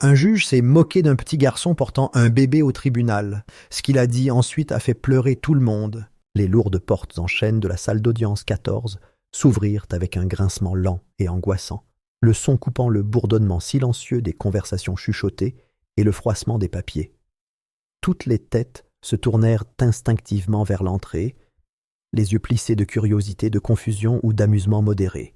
Un juge s'est moqué d'un petit garçon portant un bébé au tribunal. Ce qu'il a dit ensuite a fait pleurer tout le monde. Les lourdes portes en chêne de la salle d'audience 14 s'ouvrirent avec un grincement lent et angoissant, le son coupant le bourdonnement silencieux des conversations chuchotées et le froissement des papiers. Toutes les têtes se tournèrent instinctivement vers l'entrée, les yeux plissés de curiosité, de confusion ou d'amusement modéré.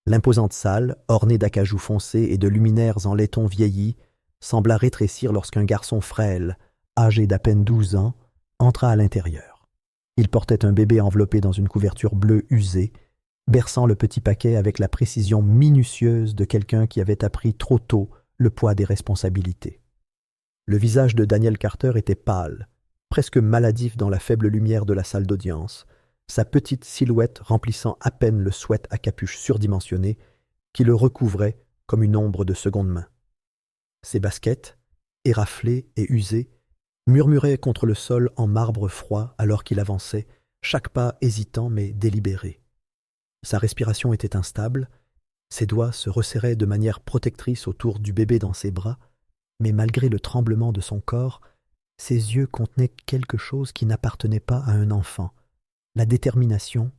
L'imposante salle, ornée d'acajou foncé et de luminaires en laiton vieilli, sembla rétrécir lorsqu'un garçon frêle, âgé d'à peine 12 ans, entra à l'intérieur. Il portait un bébé enveloppé dans une couverture bleue usée, berçant le petit paquet avec la précision minutieuse de quelqu'un qui avait appris trop tôt le poids des responsabilités. Le visage de Daniel Carter était pâle, presque maladif dans la faible lumière de la salle d'audience, sa petite silhouette remplissant à peine le sweat à capuche surdimensionné qui le recouvrait comme une ombre de seconde main. Ses baskets, éraflées et usées, murmuraient contre le sol en marbre froid alors qu'il avançait, chaque pas hésitant mais délibéré. Sa respiration était instable, ses doigts se resserraient de manière protectrice autour du bébé dans ses bras, mais malgré le tremblement de son corps, ses yeux contenaient quelque chose qui n'appartenait pas à un enfant. La détermination,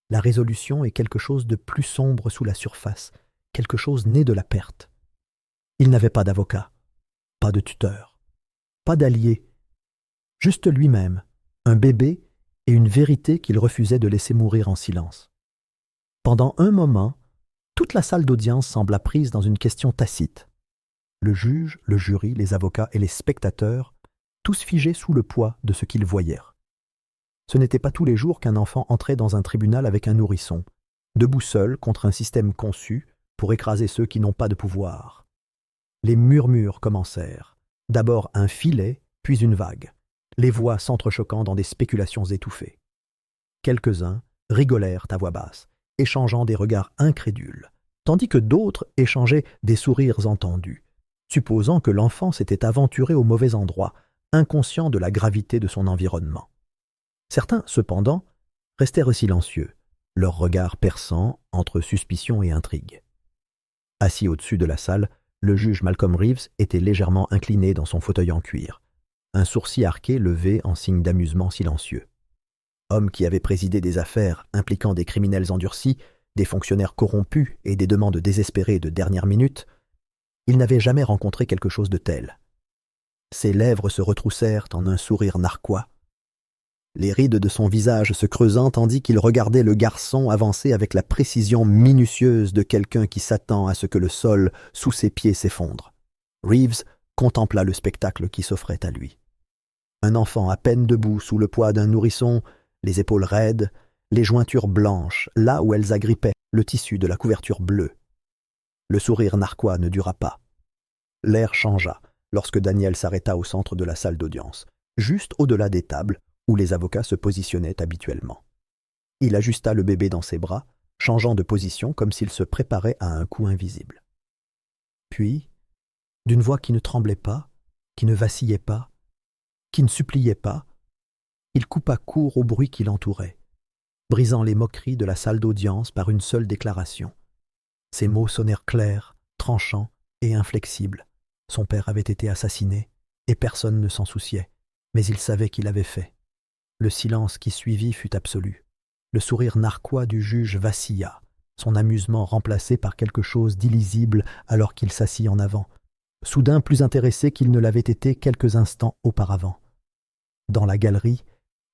la résolution et quelque chose de plus sombre sous la surface, quelque chose né de la perte. Il n'avait pas d'avocat, pas de tuteur, pas d'allié, juste lui-même, un bébé et une vérité qu'il refusait de laisser mourir en silence. Pendant un moment, toute la salle d'audience sembla prise dans une question tacite. Le juge, le jury, les avocats et les spectateurs, tous figés sous le poids de ce qu'ils voyaient. Ce n'était pas tous les jours qu'un enfant entrait dans un tribunal avec un nourrisson, debout seul contre un système conçu pour écraser ceux qui n'ont pas de pouvoir. Les murmures commencèrent, d'abord un filet, puis une vague, les voix s'entrechoquant dans des spéculations étouffées. Quelques-uns rigolèrent à voix basse, échangeant des regards incrédules, tandis que d'autres échangeaient des sourires entendus, supposant que l'enfant s'était aventuré au mauvais endroit, inconscient de la gravité de son environnement. Certains, cependant, restèrent silencieux, leurs regards perçants entre suspicion et intrigue. Assis au-dessus de la salle, le juge Malcolm Reeves était légèrement incliné dans son fauteuil en cuir, un sourcil arqué levé en signe d'amusement silencieux. Homme qui avait présidé des affaires impliquant des criminels endurcis, des fonctionnaires corrompus et des demandes désespérées de dernière minute, il n'avait jamais rencontré quelque chose de tel. Ses lèvres se retroussèrent en un sourire narquois, les rides de son visage se creusant tandis qu'il regardait le garçon avancer avec la précision minutieuse de quelqu'un qui s'attend à ce que le sol sous ses pieds s'effondre. Reeves contempla le spectacle qui s'offrait à lui. Un enfant à peine debout sous le poids d'un nourrisson, les épaules raides, les jointures blanches, là où elles agrippaient le tissu de la couverture bleue. Le sourire narquois ne dura pas. L'air changea lorsque Daniel s'arrêta au centre de la salle d'audience, juste au-delà des tables, où les avocats se positionnaient habituellement. Il ajusta le bébé dans ses bras, changeant de position comme s'il se préparait à un coup invisible. Puis, d'une voix qui ne tremblait pas, qui ne vacillait pas, qui ne suppliait pas, il coupa court au bruit qui l'entourait, brisant les moqueries de la salle d'audience par une seule déclaration. Ses mots sonnèrent clairs, tranchants et inflexibles. Son père avait été assassiné, et personne ne s'en souciait, mais il savait qu'il avait fait. Le silence qui suivit fut absolu. Le sourire narquois du juge vacilla, son amusement remplacé par quelque chose d'illisible alors qu'il s'assit en avant, soudain plus intéressé qu'il ne l'avait été quelques instants auparavant. Dans la galerie,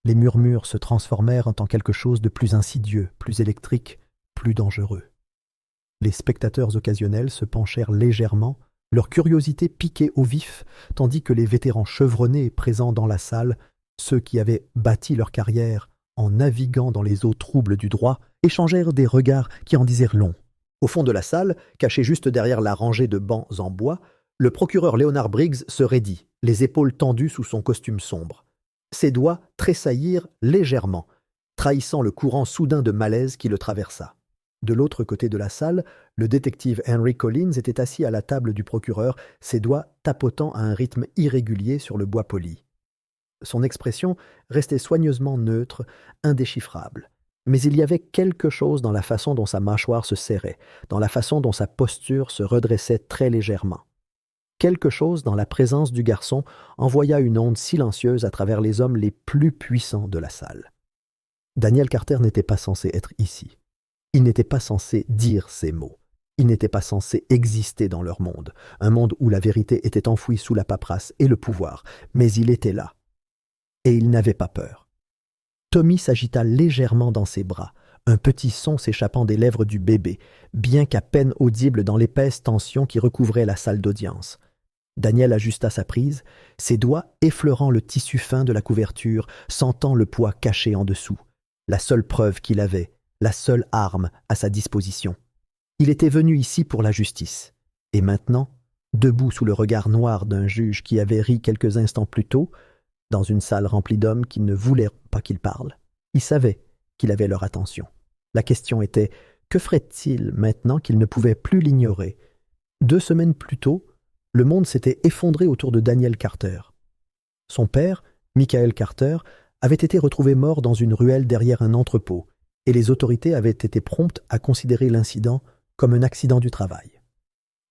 les murmures se transformèrent en quelque chose de plus insidieux, plus électrique, plus dangereux. Les spectateurs occasionnels se penchèrent légèrement, leur curiosité piquée au vif, tandis que les vétérans chevronnés présents dans la salle, ceux qui avaient bâti leur carrière en naviguant dans les eaux troubles du droit, échangèrent des regards qui en disaient long. Au fond de la salle, caché juste derrière la rangée de bancs en bois, le procureur Leonard Briggs se raidit, les épaules tendues sous son costume sombre. Ses doigts tressaillirent légèrement, trahissant le courant soudain de malaise qui le traversa. De l'autre côté de la salle, le détective Henry Collins était assis à la table du procureur, ses doigts tapotant à un rythme irrégulier sur le bois poli. Son expression restait soigneusement neutre, indéchiffrable. Mais il y avait quelque chose dans la façon dont sa mâchoire se serrait, dans la façon dont sa posture se redressait très légèrement. Quelque chose dans la présence du garçon envoya une onde silencieuse à travers les hommes les plus puissants de la salle. Daniel Carter n'était pas censé être ici. Il n'était pas censé dire ces mots. Il n'était pas censé exister dans leur monde, un monde où la vérité était enfouie sous la paperasse et le pouvoir, mais il était là. Et il n'avait pas peur. Tommy s'agita légèrement dans ses bras, un petit son s'échappant des lèvres du bébé, bien qu'à peine audible dans l'épaisse tension qui recouvrait la salle d'audience. Daniel ajusta sa prise, ses doigts effleurant le tissu fin de la couverture, sentant le poids caché en dessous. La seule preuve qu'il avait, la seule arme à sa disposition. Il était venu ici pour la justice. Et maintenant, debout sous le regard noir d'un juge qui avait ri quelques instants plus tôt, dans une salle remplie d'hommes qui ne voulaient pas qu'il parle, il savait qu'il avait leur attention. La question était, que ferait-il maintenant qu'il ne pouvait plus l'ignorer? 2 semaines plus tôt, le monde s'était effondré autour de Daniel Carter. Son père, Michael Carter, avait été retrouvé mort dans une ruelle derrière un entrepôt, et les autorités avaient été promptes à considérer l'incident comme un accident du travail.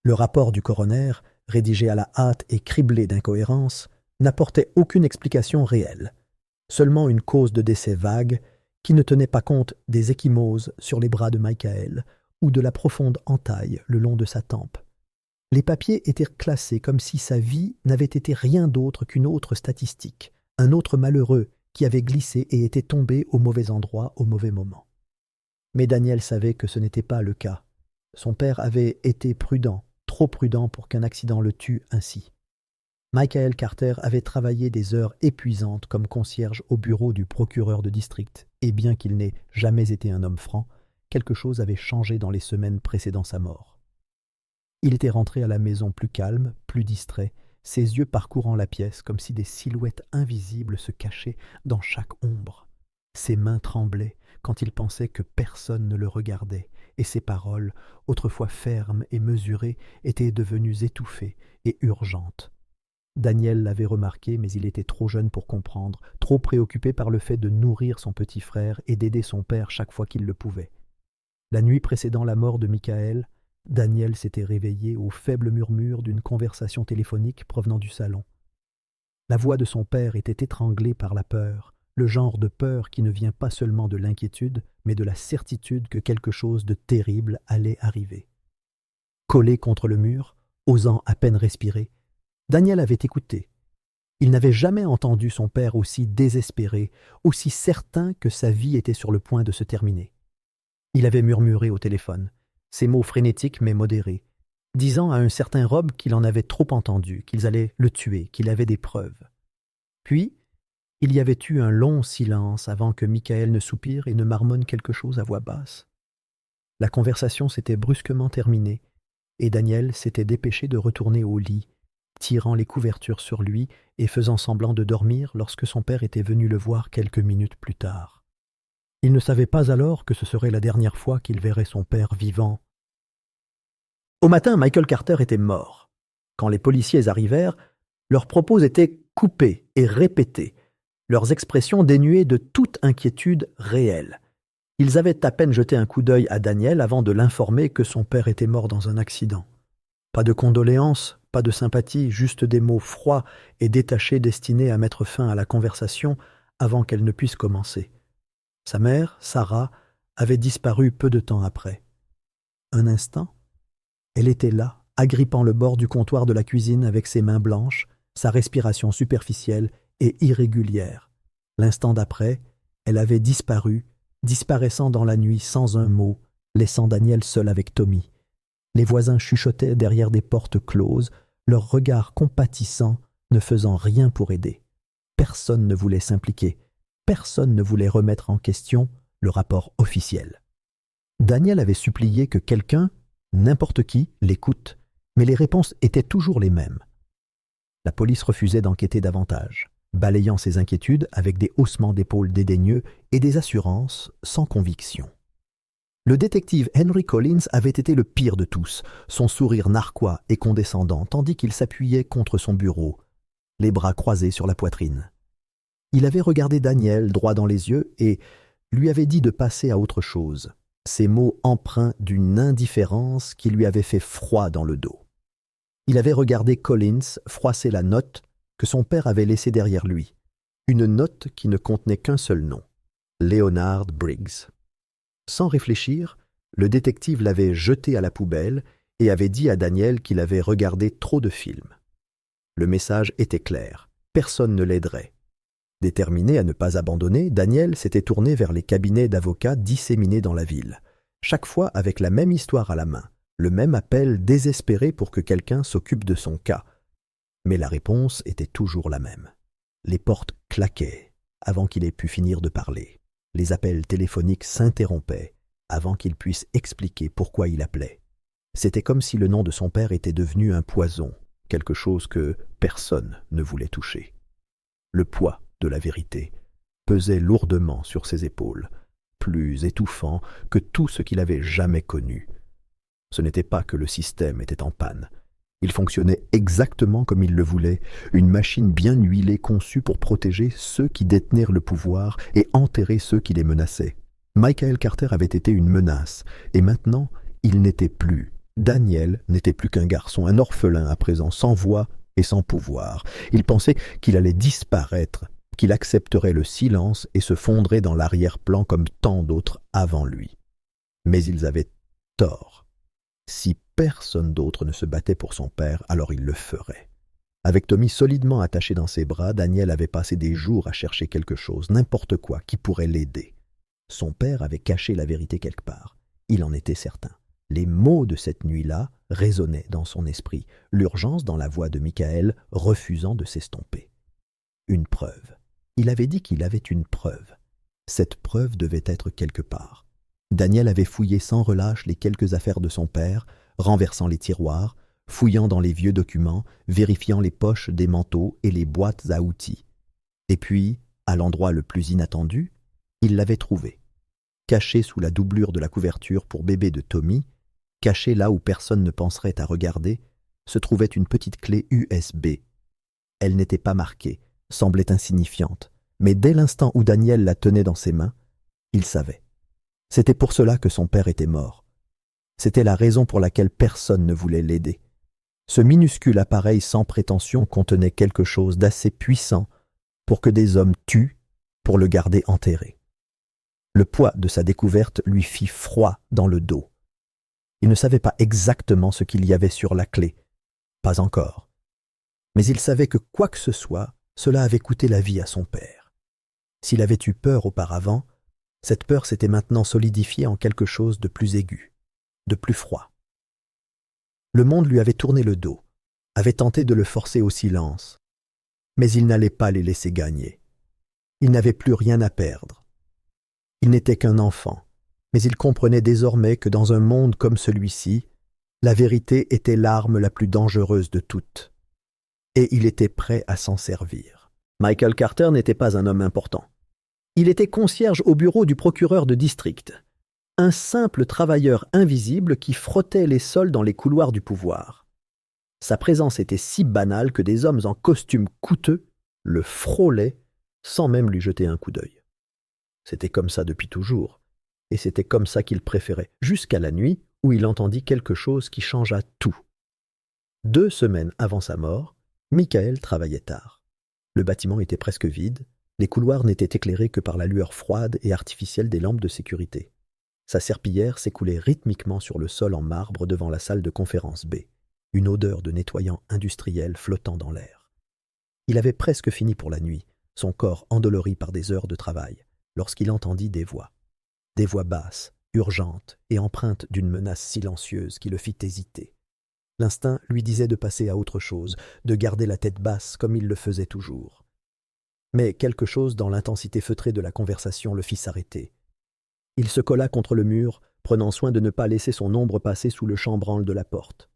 Le rapport du coroner, rédigé à la hâte et criblé d'incohérences, n'apportait aucune explication réelle, seulement une cause de décès vague qui ne tenait pas compte des ecchymoses sur les bras de Michael ou de la profonde entaille le long de sa tempe. Les papiers étaient classés comme si sa vie n'avait été rien d'autre qu'une autre statistique, un autre malheureux qui avait glissé et était tombé au mauvais endroit au mauvais moment. Mais Daniel savait que ce n'était pas le cas. Son père avait été prudent, trop prudent pour qu'un accident le tue ainsi. Michael Carter avait travaillé des heures épuisantes comme concierge au bureau du procureur de district, et bien qu'il n'ait jamais été un homme franc, quelque chose avait changé dans les semaines précédant sa mort. Il était rentré à la maison plus calme, plus distrait, ses yeux parcourant la pièce comme si des silhouettes invisibles se cachaient dans chaque ombre. Ses mains tremblaient quand il pensait que personne ne le regardait, et ses paroles, autrefois fermes et mesurées, étaient devenues étouffées et urgentes. Daniel l'avait remarqué, mais il était trop jeune pour comprendre, trop préoccupé par le fait de nourrir son petit frère et d'aider son père chaque fois qu'il le pouvait. La nuit précédant la mort de Michael, Daniel s'était réveillé au faible murmure d'une conversation téléphonique provenant du salon. La voix de son père était étranglée par la peur, le genre de peur qui ne vient pas seulement de l'inquiétude, mais de la certitude que quelque chose de terrible allait arriver. Collé contre le mur, osant à peine respirer, Daniel avait écouté. Il n'avait jamais entendu son père aussi désespéré, aussi certain que sa vie était sur le point de se terminer. Il avait murmuré au téléphone, ses mots frénétiques mais modérés, disant à un certain Rob qu'il en avait trop entendu, qu'ils allaient le tuer, qu'il avait des preuves. Puis, il y avait eu un long silence avant que Michael ne soupire et ne marmonne quelque chose à voix basse. La conversation s'était brusquement terminée, et Daniel s'était dépêché de retourner au lit, tirant les couvertures sur lui et faisant semblant de dormir lorsque son père était venu le voir quelques minutes plus tard. Il ne savait pas alors que ce serait la dernière fois qu'il verrait son père vivant. Au matin, Michael Carter était mort. Quand les policiers arrivèrent, leurs propos étaient coupés et répétés, leurs expressions dénuées de toute inquiétude réelle. Ils avaient à peine jeté un coup d'œil à Daniel avant de l'informer que son père était mort dans un accident. Pas de condoléances, pas de sympathie, juste des mots froids et détachés destinés à mettre fin à la conversation avant qu'elle ne puisse commencer. Sa mère, Sarah, avait disparu peu de temps après. Un instant, elle était là, agrippant le bord du comptoir de la cuisine avec ses mains blanches, sa respiration superficielle et irrégulière. L'instant d'après, elle avait disparu, disparaissant dans la nuit sans un mot, laissant Daniel seul avec Tommy. Les voisins chuchotaient derrière des portes closes, leurs regards compatissants ne faisant rien pour aider. Personne ne voulait s'impliquer, personne ne voulait remettre en question le rapport officiel. Daniel avait supplié que quelqu'un, n'importe qui, l'écoute, mais les réponses étaient toujours les mêmes. La police refusait d'enquêter davantage, balayant ses inquiétudes avec des haussements d'épaules dédaigneux et des assurances sans conviction. Le détective Henry Collins avait été le pire de tous, son sourire narquois et condescendant, tandis qu'il s'appuyait contre son bureau, les bras croisés sur la poitrine. Il avait regardé Daniel droit dans les yeux et lui avait dit de passer à autre chose, ces mots empreints d'une indifférence qui lui avait fait froid dans le dos. Il avait regardé Collins froisser la note que son père avait laissée derrière lui. Une note qui ne contenait qu'un seul nom, Leonard Briggs. Sans réfléchir, le détective l'avait jetée à la poubelle et avait dit à Daniel qu'il avait regardé trop de films. Le message était clair, personne ne l'aiderait. Déterminé à ne pas abandonner, Daniel s'était tourné vers les cabinets d'avocats disséminés dans la ville, chaque fois avec la même histoire à la main, le même appel désespéré pour que quelqu'un s'occupe de son cas. Mais la réponse était toujours la même. Les portes claquaient avant qu'il ait pu finir de parler. Les appels téléphoniques s'interrompaient avant qu'il puisse expliquer pourquoi il appelait. C'était comme si le nom de son père était devenu un poison, quelque chose que personne ne voulait toucher. Le poids de la vérité pesait lourdement sur ses épaules, plus étouffant que tout ce qu'il avait jamais connu. Ce n'était pas que le système était en panne. Il fonctionnait exactement comme il le voulait, une machine bien huilée conçue pour protéger ceux qui détenaient le pouvoir et enterrer ceux qui les menaçaient. Michael Carter avait été une menace, et maintenant, il n'était plus. Daniel n'était plus qu'un garçon, un orphelin à présent, sans voix et sans pouvoir. Il pensait qu'il allait disparaître, qu'il accepterait le silence et se fondrait dans l'arrière-plan comme tant d'autres avant lui. Mais ils avaient tort. Si personne d'autre ne se battait pour son père, alors il le ferait. Avec Tommy solidement attaché dans ses bras, Daniel avait passé des jours à chercher quelque chose, n'importe quoi, qui pourrait l'aider. Son père avait caché la vérité quelque part. Il en était certain. Les mots de cette nuit-là résonnaient dans son esprit, l'urgence dans la voix de Michael refusant de s'estomper. Une preuve. Il avait dit qu'il avait une preuve. Cette preuve devait être quelque part. Daniel avait fouillé sans relâche les quelques affaires de son père, renversant les tiroirs, fouillant dans les vieux documents, vérifiant les poches des manteaux et les boîtes à outils. Et puis, à l'endroit le plus inattendu, il l'avait trouvé. Caché sous la doublure de la couverture pour bébé de Tommy, caché là où personne ne penserait à regarder, se trouvait une petite clé USB. Elle n'était pas marquée, semblait insignifiante, mais dès l'instant où Daniel la tenait dans ses mains, il savait. C'était pour cela que son père était mort. C'était la raison pour laquelle personne ne voulait l'aider. Ce minuscule appareil sans prétention contenait quelque chose d'assez puissant pour que des hommes tuent pour le garder enterré. Le poids de sa découverte lui fit froid dans le dos. Il ne savait pas exactement ce qu'il y avait sur la clé, pas encore. Mais il savait que quoi que ce soit, cela avait coûté la vie à son père. S'il avait eu peur auparavant, cette peur s'était maintenant solidifiée en quelque chose de plus aigu, de plus froid. Le monde lui avait tourné le dos, avait tenté de le forcer au silence, mais il n'allait pas les laisser gagner. Il n'avait plus rien à perdre. Il n'était qu'un enfant, mais il comprenait désormais que dans un monde comme celui-ci, la vérité était l'arme la plus dangereuse de toutes. Et il était prêt à s'en servir. Michael Carter n'était pas un homme important. Il était concierge au bureau du procureur de district, un simple travailleur invisible qui frottait les sols dans les couloirs du pouvoir. Sa présence était si banale que des hommes en costume coûteux le frôlaient sans même lui jeter un coup d'œil. C'était comme ça depuis toujours, et c'était comme ça qu'il préférait, jusqu'à la nuit où il entendit quelque chose qui changea tout. 2 semaines avant sa mort, Michael travaillait tard. Le bâtiment était presque vide, les couloirs n'étaient éclairés que par la lueur froide et artificielle des lampes de sécurité. Sa serpillière s'écoulait rythmiquement sur le sol en marbre devant la salle de conférence B, une odeur de nettoyant industriel flottant dans l'air. Il avait presque fini pour la nuit, son corps endolori par des heures de travail, lorsqu'il entendit des voix basses, urgentes et empreintes d'une menace silencieuse qui le fit hésiter. L'instinct lui disait de passer à autre chose, de garder la tête basse comme il le faisait toujours. Mais quelque chose dans l'intensité feutrée de la conversation le fit s'arrêter. Il se colla contre le mur, prenant soin de ne pas laisser son ombre passer sous le chambranle de la porte.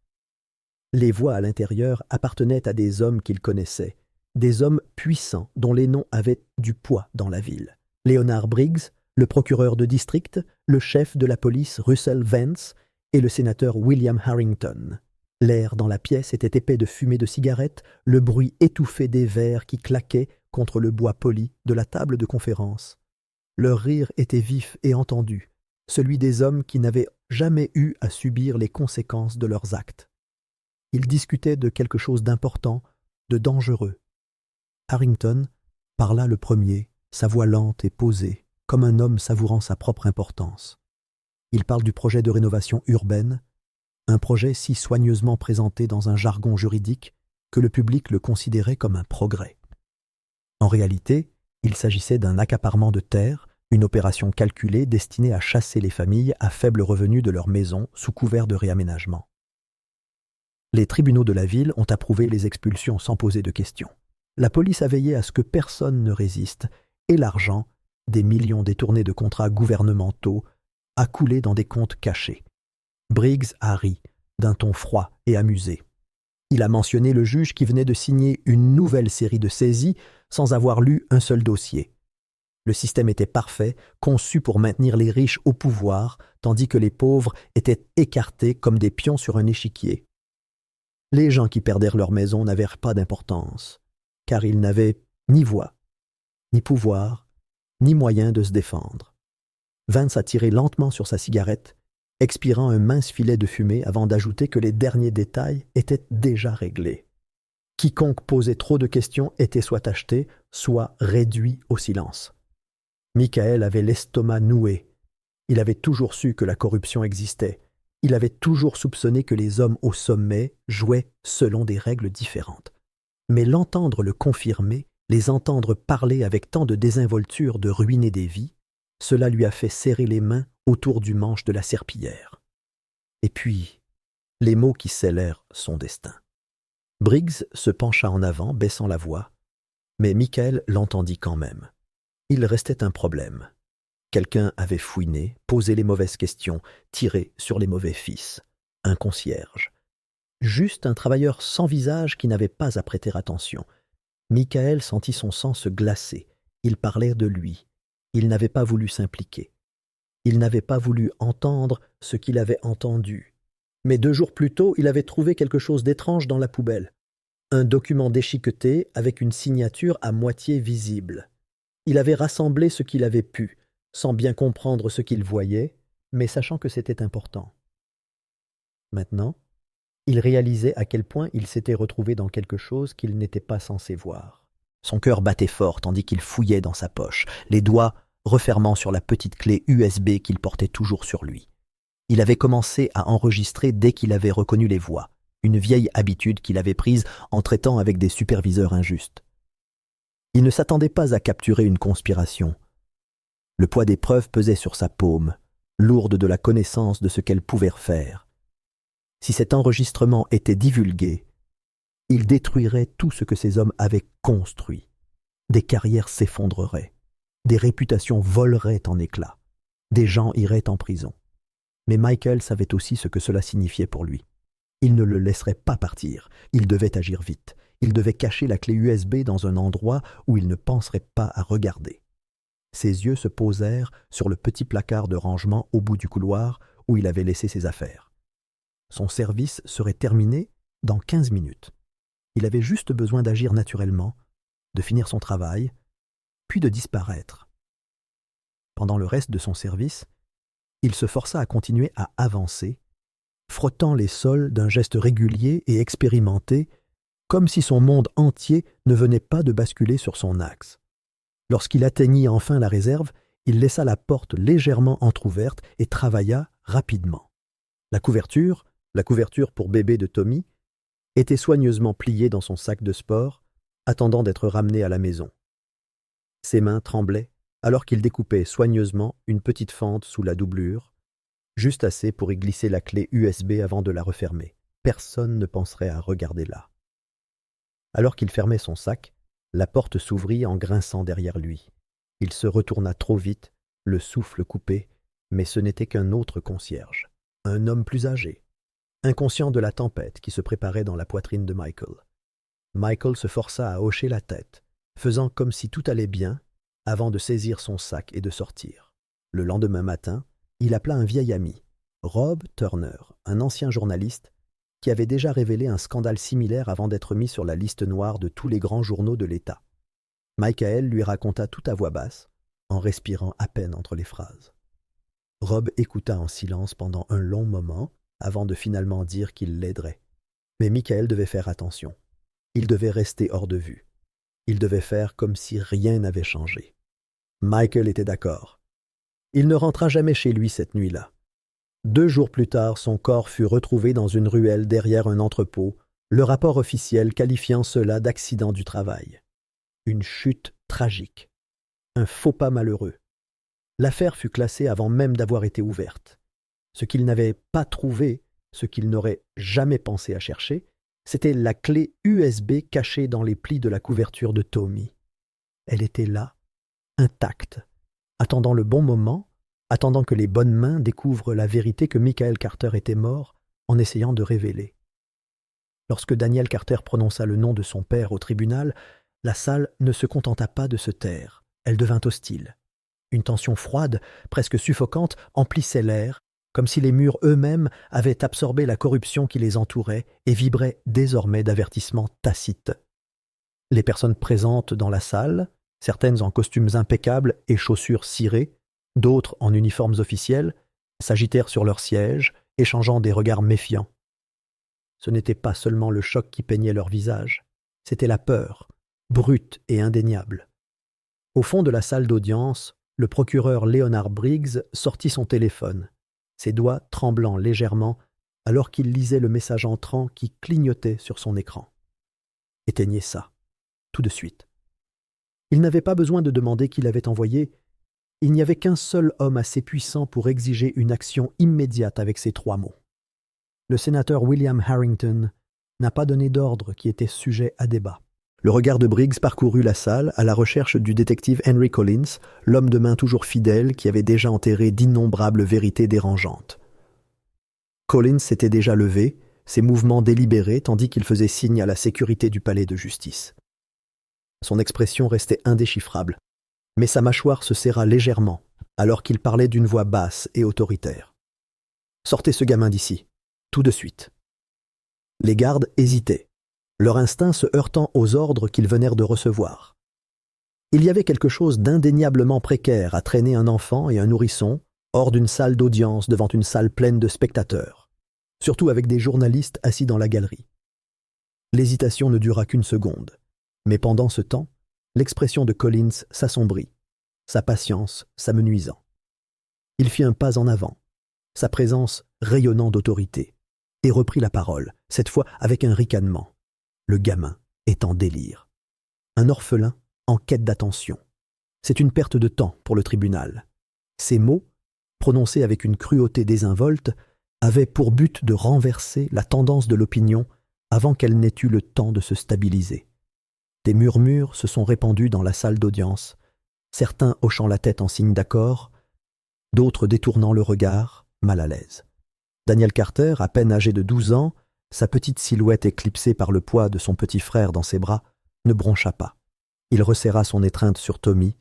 Les voix à l'intérieur appartenaient à des hommes qu'il connaissait, des hommes puissants dont les noms avaient du poids dans la ville. Leonard Briggs, le procureur de district, le chef de la police Russell Vance et le sénateur William Harrington. L'air dans la pièce était épais de fumée de cigarettes, le bruit étouffé des verres qui claquaient contre le bois poli de la table de conférence. Leur rire était vif et entendu, celui des hommes qui n'avaient jamais eu à subir les conséquences de leurs actes. Ils discutaient de quelque chose d'important, de dangereux. Harrington parla le premier, sa voix lente et posée, comme un homme savourant sa propre importance. Il parle du projet de rénovation urbaine, un projet si soigneusement présenté dans un jargon juridique que le public le considérait comme un progrès. En réalité, il s'agissait d'un accaparement de terre, une opération calculée destinée à chasser les familles à faible revenu de leur maison sous couvert de réaménagement. Les tribunaux de la ville ont approuvé les expulsions sans poser de questions. La police a veillé à ce que personne ne résiste, et l'argent, des millions détournés de contrats gouvernementaux, a coulé dans des comptes cachés. Briggs a ri, d'un ton froid et amusé. Il a mentionné le juge qui venait de signer une nouvelle série de saisies sans avoir lu un seul dossier. Le système était parfait, conçu pour maintenir les riches au pouvoir, tandis que les pauvres étaient écartés comme des pions sur un échiquier. Les gens qui perdèrent leur maison n'avaient pas d'importance, car ils n'avaient ni voix, ni pouvoir, ni moyen de se défendre. Vance a tiré lentement sur sa cigarette, expirant un mince filet de fumée avant d'ajouter que les derniers détails étaient déjà réglés. Quiconque posait trop de questions était soit acheté, soit réduit au silence. Michael avait l'estomac noué. Il avait toujours su que la corruption existait. Il avait toujours soupçonné que les hommes au sommet jouaient selon des règles différentes. Mais l'entendre le confirmer, les entendre parler avec tant de désinvolture de ruiner des vies, cela lui a fait serrer les mains autour du manche de la serpillière. Et puis, les mots qui scellèrent son destin. Briggs se pencha en avant, baissant la voix, mais Michael l'entendit quand même. Il restait un problème. Quelqu'un avait fouiné, posé les mauvaises questions, tiré sur les mauvais fils. Un concierge. Juste un travailleur sans visage qui n'avait pas à prêter attention. Michael sentit son sang se glacer. Il parlait de lui. Il n'avait pas voulu s'impliquer. Il n'avait pas voulu entendre ce qu'il avait entendu. Mais 2 jours plus tôt, il avait trouvé quelque chose d'étrange dans la poubelle. Un document déchiqueté avec une signature à moitié visible. Il avait rassemblé ce qu'il avait pu, sans bien comprendre ce qu'il voyait, mais sachant que c'était important. Maintenant, il réalisait à quel point il s'était retrouvé dans quelque chose qu'il n'était pas censé voir. Son cœur battait fort tandis qu'il fouillait dans sa poche, les doigts refermant sur la petite clé USB qu'il portait toujours sur lui. Il avait commencé à enregistrer dès qu'il avait reconnu les voix, une vieille habitude qu'il avait prise en traitant avec des superviseurs injustes. Il ne s'attendait pas à capturer une conspiration. Le poids des preuves pesait sur sa paume, lourde de la connaissance de ce qu'elle pouvait faire. Si cet enregistrement était divulgué, il détruirait tout ce que ces hommes avaient construit. Des carrières s'effondreraient, des réputations voleraient en éclats, des gens iraient en prison. Mais Michael savait aussi ce que cela signifiait pour lui. Il ne le laisserait pas partir, il devait agir vite. Il devait cacher la clé USB dans un endroit où il ne penserait pas à regarder. Ses yeux se posèrent sur le petit placard de rangement au bout du couloir où il avait laissé ses affaires. Son service serait terminé dans 15 minutes. Il avait juste besoin d'agir naturellement, de finir son travail, puis de disparaître. Pendant le reste de son service, il se força à continuer à avancer, frottant les sols d'un geste régulier et expérimenté, comme si son monde entier ne venait pas de basculer sur son axe. Lorsqu'il atteignit enfin la réserve, il laissa la porte légèrement entr'ouverte et travailla rapidement. La couverture pour bébé de Tommy, était soigneusement pliée dans son sac de sport, attendant d'être ramenée à la maison. Ses mains tremblaient alors qu'il découpait soigneusement une petite fente sous la doublure, juste assez pour y glisser la clé USB avant de la refermer. Personne ne penserait à regarder là. Alors qu'il fermait son sac, la porte s'ouvrit en grinçant derrière lui. Il se retourna trop vite, le souffle coupé, mais ce n'était qu'un autre concierge, un homme plus âgé, inconscient de la tempête qui se préparait dans la poitrine de Michael. Michael se força à hocher la tête, faisant comme si tout allait bien, avant de saisir son sac et de sortir. Le lendemain matin, il appela un vieil ami, Rob Turner, un ancien journaliste, qui avait déjà révélé un scandale similaire avant d'être mis sur la liste noire de tous les grands journaux de l'État. Michael lui raconta tout à voix basse, en respirant à peine entre les phrases. Rob écouta en silence pendant un long moment, avant de finalement dire qu'il l'aiderait. Mais Michael devait faire attention. Il devait rester hors de vue. Il devait faire comme si rien n'avait changé. Michael était d'accord. Il ne rentra jamais chez lui cette nuit-là. 2 jours plus tard, son corps fut retrouvé dans une ruelle derrière un entrepôt, le rapport officiel qualifiant cela d'accident du travail. Une chute tragique. Un faux pas malheureux. L'affaire fut classée avant même d'avoir été ouverte. Ce qu'il n'avait pas trouvé, ce qu'il n'aurait jamais pensé à chercher, c'était la clé USB cachée dans les plis de la couverture de Tommy. Elle était là, intacte, attendant le bon moment, attendant que les bonnes mains découvrent la vérité que Michael Carter était mort en essayant de révéler. Lorsque Daniel Carter prononça le nom de son père au tribunal, la salle ne se contenta pas de se taire, elle devint hostile. Une tension froide, presque suffocante, emplissait l'air, comme si les murs eux-mêmes avaient absorbé la corruption qui les entourait et vibraient désormais d'avertissements tacites. Les personnes présentes dans la salle, certaines en costumes impeccables et chaussures cirées, d'autres en uniformes officiels, s'agitèrent sur leurs sièges, échangeant des regards méfiants. Ce n'était pas seulement le choc qui peignait leur visage, c'était la peur, brute et indéniable. Au fond de la salle d'audience, le procureur Leonard Briggs sortit son téléphone, ses doigts tremblant légèrement alors qu'il lisait le message entrant qui clignotait sur son écran. « Éteignez ça, tout de suite. » Il n'avait pas besoin de demander qui l'avait envoyé. Il n'y avait qu'un seul homme assez puissant pour exiger une action immédiate avec ces 3 mots. Le sénateur William Harrington n'a pas donné d'ordre qui était sujet à débat. Le regard de Briggs parcourut la salle à la recherche du détective Henry Collins, l'homme de main toujours fidèle qui avait déjà enterré d'innombrables vérités dérangeantes. Collins s'était déjà levé, ses mouvements délibérés tandis qu'il faisait signe à la sécurité du palais de justice. Son expression restait indéchiffrable, mais sa mâchoire se serra légèrement alors qu'il parlait d'une voix basse et autoritaire. « Sortez ce gamin d'ici, tout de suite. » Les gardes hésitaient, leur instinct se heurtant aux ordres qu'ils venèrent de recevoir. Il y avait quelque chose d'indéniablement précaire à traîner un enfant et un nourrisson hors d'une salle d'audience devant une salle pleine de spectateurs, surtout avec des journalistes assis dans la galerie. L'hésitation ne dura qu'une seconde, mais pendant ce temps, l'expression de Collins s'assombrit, sa patience s'amenuisant. Il fit un pas en avant, sa présence rayonnant d'autorité, et reprit la parole, cette fois avec un ricanement. Le gamin est en délire. Un orphelin en quête d'attention. C'est une perte de temps pour le tribunal. Ces mots, prononcés avec une cruauté désinvolte, avaient pour but de renverser la tendance de l'opinion avant qu'elle n'ait eu le temps de se stabiliser. Des murmures se sont répandus dans la salle d'audience, certains hochant la tête en signe d'accord, d'autres détournant le regard, mal à l'aise. Daniel Carter, à peine âgé de 12 ans, sa petite silhouette éclipsée par le poids de son petit frère dans ses bras, ne broncha pas. Il resserra son étreinte sur Tommy,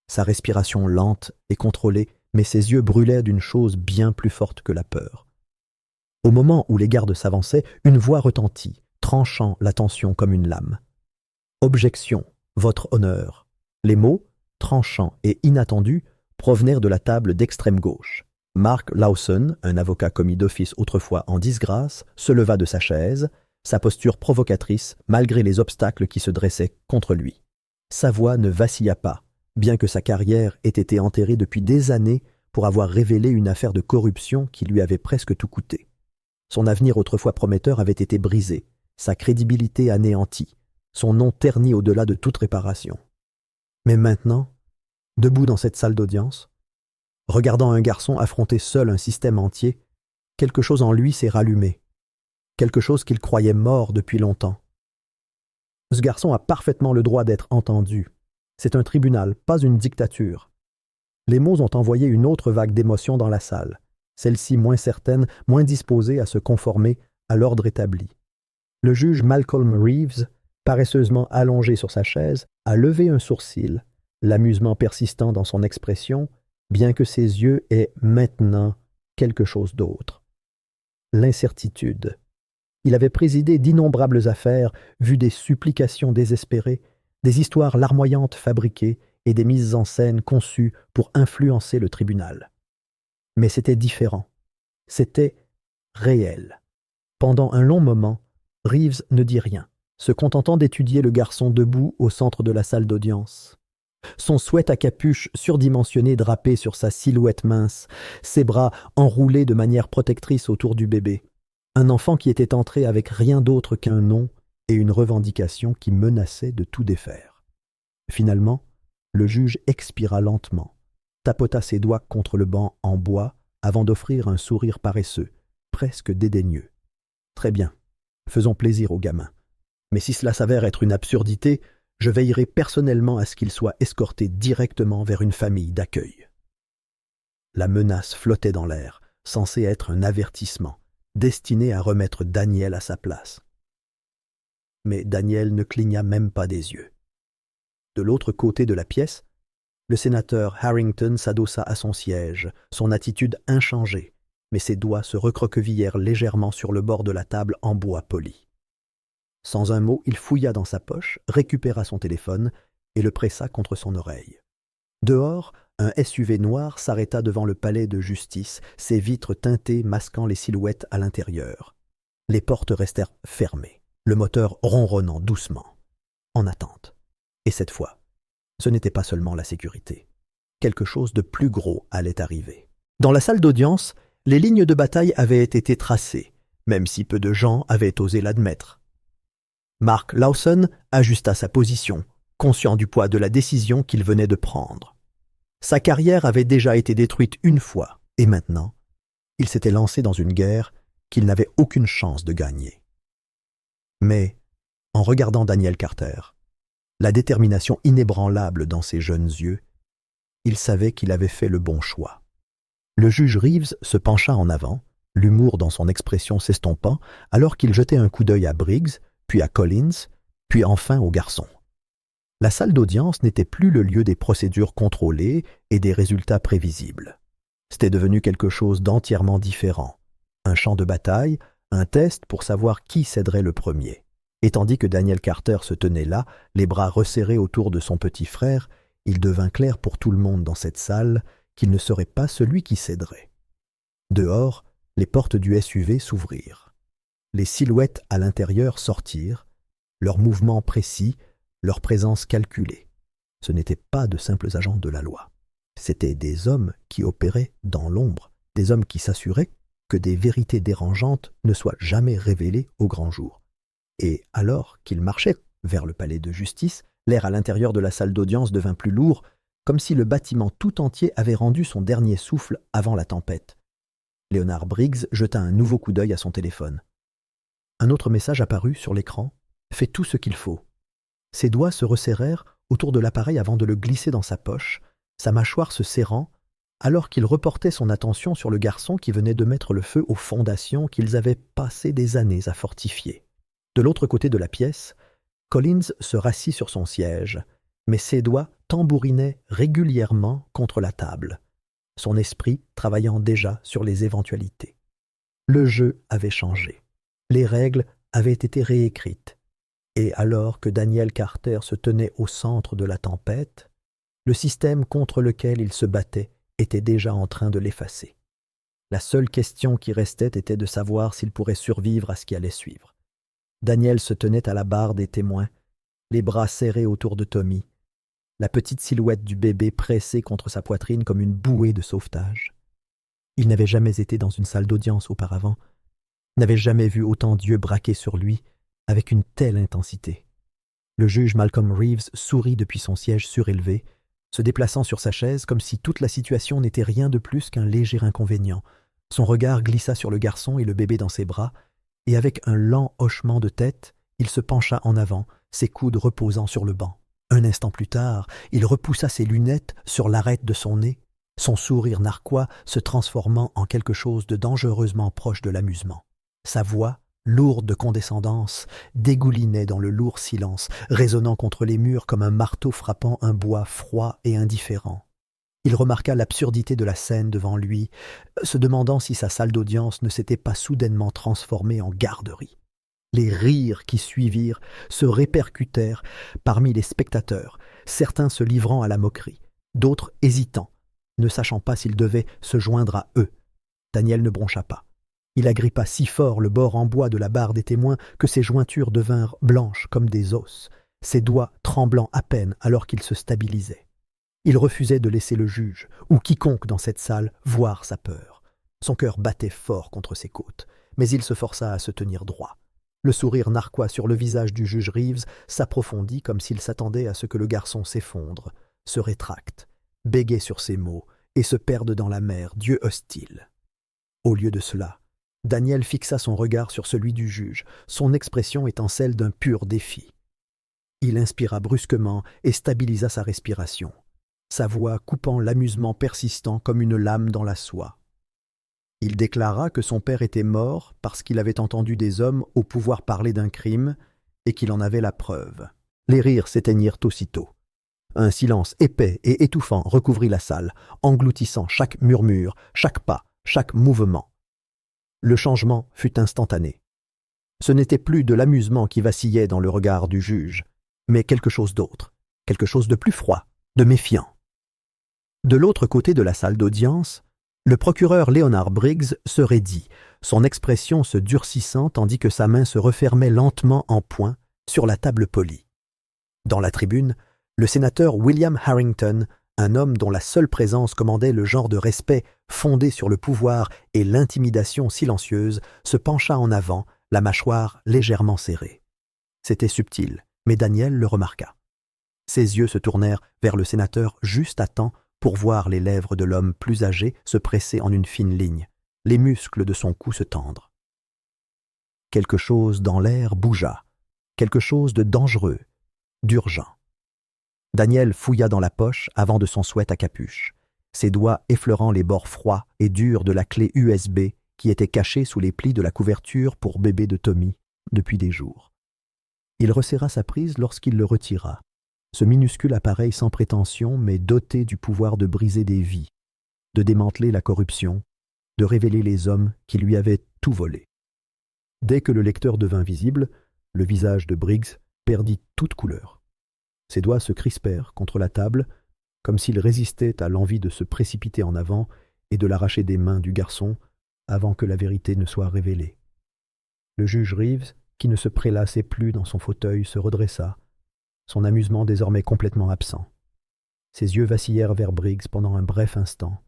sa respiration lente et contrôlée, mais ses yeux brûlaient d'une chose bien plus forte que la peur. Au moment où les gardes s'avançaient, une voix retentit, tranchant la tension comme une lame. « Objection, votre honneur !» Les mots, tranchants et inattendus, provenèrent de la table d'extrême gauche. Mark Lawson, un avocat commis d'office autrefois en disgrâce, se leva de sa chaise, sa posture provocatrice malgré les obstacles qui se dressaient contre lui. Sa voix ne vacilla pas, bien que sa carrière ait été enterrée depuis des années pour avoir révélé une affaire de corruption qui lui avait presque tout coûté. Son avenir autrefois prometteur avait été brisé, sa crédibilité anéantie, son nom terni au-delà de toute réparation. Mais maintenant, debout dans cette salle d'audience, regardant un garçon affronter seul un système entier, quelque chose en lui s'est rallumé, quelque chose qu'il croyait mort depuis longtemps. Ce garçon a parfaitement le droit d'être entendu. C'est un tribunal, pas une dictature. Les mots ont envoyé une autre vague d'émotions dans la salle, celle-ci moins certaine, moins disposée à se conformer à l'ordre établi. Le juge Malcolm Reeves, paresseusement allongé sur sa chaise, a levé un sourcil, l'amusement persistant dans son expression, bien que ses yeux aient maintenant quelque chose d'autre. L'incertitude. Il avait présidé d'innombrables affaires, vu des supplications désespérées, des histoires larmoyantes fabriquées et des mises en scène conçues pour influencer le tribunal. Mais c'était différent. C'était réel. Pendant un long moment, Reeves ne dit rien, se contentant d'étudier le garçon debout au centre de la salle d'audience. Son sweat à capuche surdimensionné drapé sur sa silhouette mince, ses bras enroulés de manière protectrice autour du bébé. Un enfant qui était entré avec rien d'autre qu'un nom et une revendication qui menaçait de tout défaire. Finalement, le juge expira lentement, tapota ses doigts contre le banc en bois avant d'offrir un sourire paresseux, presque dédaigneux. « Très bien, faisons plaisir au gamin. Mais si cela s'avère être une absurdité, je veillerai personnellement à ce qu'il soit escorté directement vers une famille d'accueil. » La menace flottait dans l'air, censée être un avertissement, destiné à remettre Daniel à sa place. Mais Daniel ne cligna même pas des yeux. De l'autre côté de la pièce, le sénateur Harrington s'adossa à son siège, son attitude inchangée, mais ses doigts se recroquevillèrent légèrement sur le bord de la table en bois poli. Sans un mot, il fouilla dans sa poche, récupéra son téléphone et le pressa contre son oreille. Dehors, un SUV noir s'arrêta devant le palais de justice, ses vitres teintées masquant les silhouettes à l'intérieur. Les portes restèrent fermées, le moteur ronronnant doucement, en attente. Et cette fois, ce n'était pas seulement la sécurité. Quelque chose de plus gros allait arriver. Dans la salle d'audience, les lignes de bataille avaient été tracées, même si peu de gens avaient osé l'admettre. Mark Lawson ajusta sa position, conscient du poids de la décision qu'il venait de prendre. Sa carrière avait déjà été détruite une fois, et maintenant, il s'était lancé dans une guerre qu'il n'avait aucune chance de gagner. Mais, en regardant Daniel Carter, la détermination inébranlable dans ses jeunes yeux, il savait qu'il avait fait le bon choix. Le juge Reeves se pencha en avant, l'humour dans son expression s'estompant, alors qu'il jetait un coup d'œil à Briggs, puis à Collins, puis enfin au garçon. La salle d'audience n'était plus le lieu des procédures contrôlées et des résultats prévisibles. C'était devenu quelque chose d'entièrement différent. Un champ de bataille, un test pour savoir qui céderait le premier. Et tandis que Daniel Carter se tenait là, les bras resserrés autour de son petit frère, il devint clair pour tout le monde dans cette salle qu'il ne serait pas celui qui céderait. Dehors, les portes du SUV s'ouvrirent. Les silhouettes à l'intérieur sortirent, leurs mouvements précis, leur présence calculée. Ce n'étaient pas de simples agents de la loi. C'étaient des hommes qui opéraient dans l'ombre, des hommes qui s'assuraient que des vérités dérangeantes ne soient jamais révélées au grand jour. Et alors qu'ils marchaient vers le palais de justice, l'air à l'intérieur de la salle d'audience devint plus lourd, comme si le bâtiment tout entier avait rendu son dernier souffle avant la tempête. Leonard Briggs jeta un nouveau coup d'œil à son téléphone. Un autre message apparut sur l'écran. « Fais tout ce qu'il faut ». Ses doigts se resserrèrent autour de l'appareil avant de le glisser dans sa poche, sa mâchoire se serrant, alors qu'il reportait son attention sur le garçon qui venait de mettre le feu aux fondations qu'ils avaient passé des années à fortifier. De l'autre côté de la pièce, Collins se rassit sur son siège, mais ses doigts tambourinaient régulièrement contre la table, son esprit travaillant déjà sur les éventualités. Le jeu avait changé. Les règles avaient été réécrites. Et alors que Daniel Carter se tenait au centre de la tempête, le système contre lequel il se battait était déjà en train de l'effacer. La seule question qui restait était de savoir s'il pourrait survivre à ce qui allait suivre. Daniel se tenait à la barre des témoins, les bras serrés autour de Tommy, la petite silhouette du bébé pressée contre sa poitrine comme une bouée de sauvetage. Il n'avait jamais été dans une salle d'audience auparavant, n'avait jamais vu autant d'yeux braqués sur lui, avec une telle intensité. Le juge Malcolm Reeves sourit depuis son siège surélevé, se déplaçant sur sa chaise comme si toute la situation n'était rien de plus qu'un léger inconvénient. Son regard glissa sur le garçon et le bébé dans ses bras, et avec un lent hochement de tête, il se pencha en avant, ses coudes reposant sur le banc. Un instant plus tard, il repoussa ses lunettes sur l'arête de son nez, son sourire narquois se transformant en quelque chose de dangereusement proche de l'amusement. Sa voix, lourde de condescendance, dégoulinait dans le lourd silence, résonnant contre les murs comme un marteau frappant un bois froid et indifférent. Il remarqua l'absurdité de la scène devant lui, se demandant si sa salle d'audience ne s'était pas soudainement transformée en garderie. Les rires qui suivirent se répercutèrent parmi les spectateurs, certains se livrant à la moquerie, d'autres hésitant, ne sachant pas s'ils devaient se joindre à eux. Daniel ne broncha pas. Il agrippa si fort le bord en bois de la barre des témoins que ses jointures devinrent blanches comme des os, ses doigts tremblant à peine alors qu'il se stabilisait. Il refusait de laisser le juge, ou quiconque dans cette salle, voir sa peur. Son cœur battait fort contre ses côtes, mais il se força à se tenir droit. Le sourire narquois sur le visage du juge Reeves s'approfondit comme s'il s'attendait à ce que le garçon s'effondre, se rétracte, bégaie sur ses mots et se perde dans la mer, Dieu hostile. Au lieu de cela, Daniel fixa son regard sur celui du juge, son expression étant celle d'un pur défi. Il inspira brusquement et stabilisa sa respiration, sa voix coupant l'amusement persistant comme une lame dans la soie. Il déclara que son père était mort parce qu'il avait entendu des hommes au pouvoir parler d'un crime et qu'il en avait la preuve. Les rires s'éteignirent aussitôt. Un silence épais et étouffant recouvrit la salle, engloutissant chaque murmure, chaque pas, chaque mouvement. Le changement fut instantané. Ce n'était plus de l'amusement qui vacillait dans le regard du juge, mais quelque chose d'autre, quelque chose de plus froid, de méfiant. De l'autre côté de la salle d'audience, le procureur Leonard Briggs se raidit, son expression se durcissant tandis que sa main se refermait lentement en poing sur la table polie. Dans la tribune, le sénateur William Harrington, un homme dont la seule présence commandait le genre de respect fondé sur le pouvoir et l'intimidation silencieuse, se pencha en avant, la mâchoire légèrement serrée. C'était subtil, mais Daniel le remarqua. Ses yeux se tournèrent vers le sénateur juste à temps pour voir les lèvres de l'homme plus âgé se presser en une fine ligne, les muscles de son cou se tendre. Quelque chose dans l'air bougea, quelque chose de dangereux, d'urgent. Daniel fouilla dans la poche avant de son sweat à capuche, ses doigts effleurant les bords froids et durs de la clé USB qui était cachée sous les plis de la couverture pour bébé de Tommy depuis des jours. Il resserra sa prise lorsqu'il le retira, ce minuscule appareil sans prétention mais doté du pouvoir de briser des vies, de démanteler la corruption, de révéler les hommes qui lui avaient tout volé. Dès que le lecteur devint visible, le visage de Briggs perdit toute couleur. Ses doigts se crispèrent contre la table, comme s'il résistait à l'envie de se précipiter en avant et de l'arracher des mains du garçon avant que la vérité ne soit révélée. Le juge Reeves, qui ne se prélassait plus dans son fauteuil, se redressa, son amusement désormais complètement absent. Ses yeux vacillèrent vers Briggs pendant un bref instant,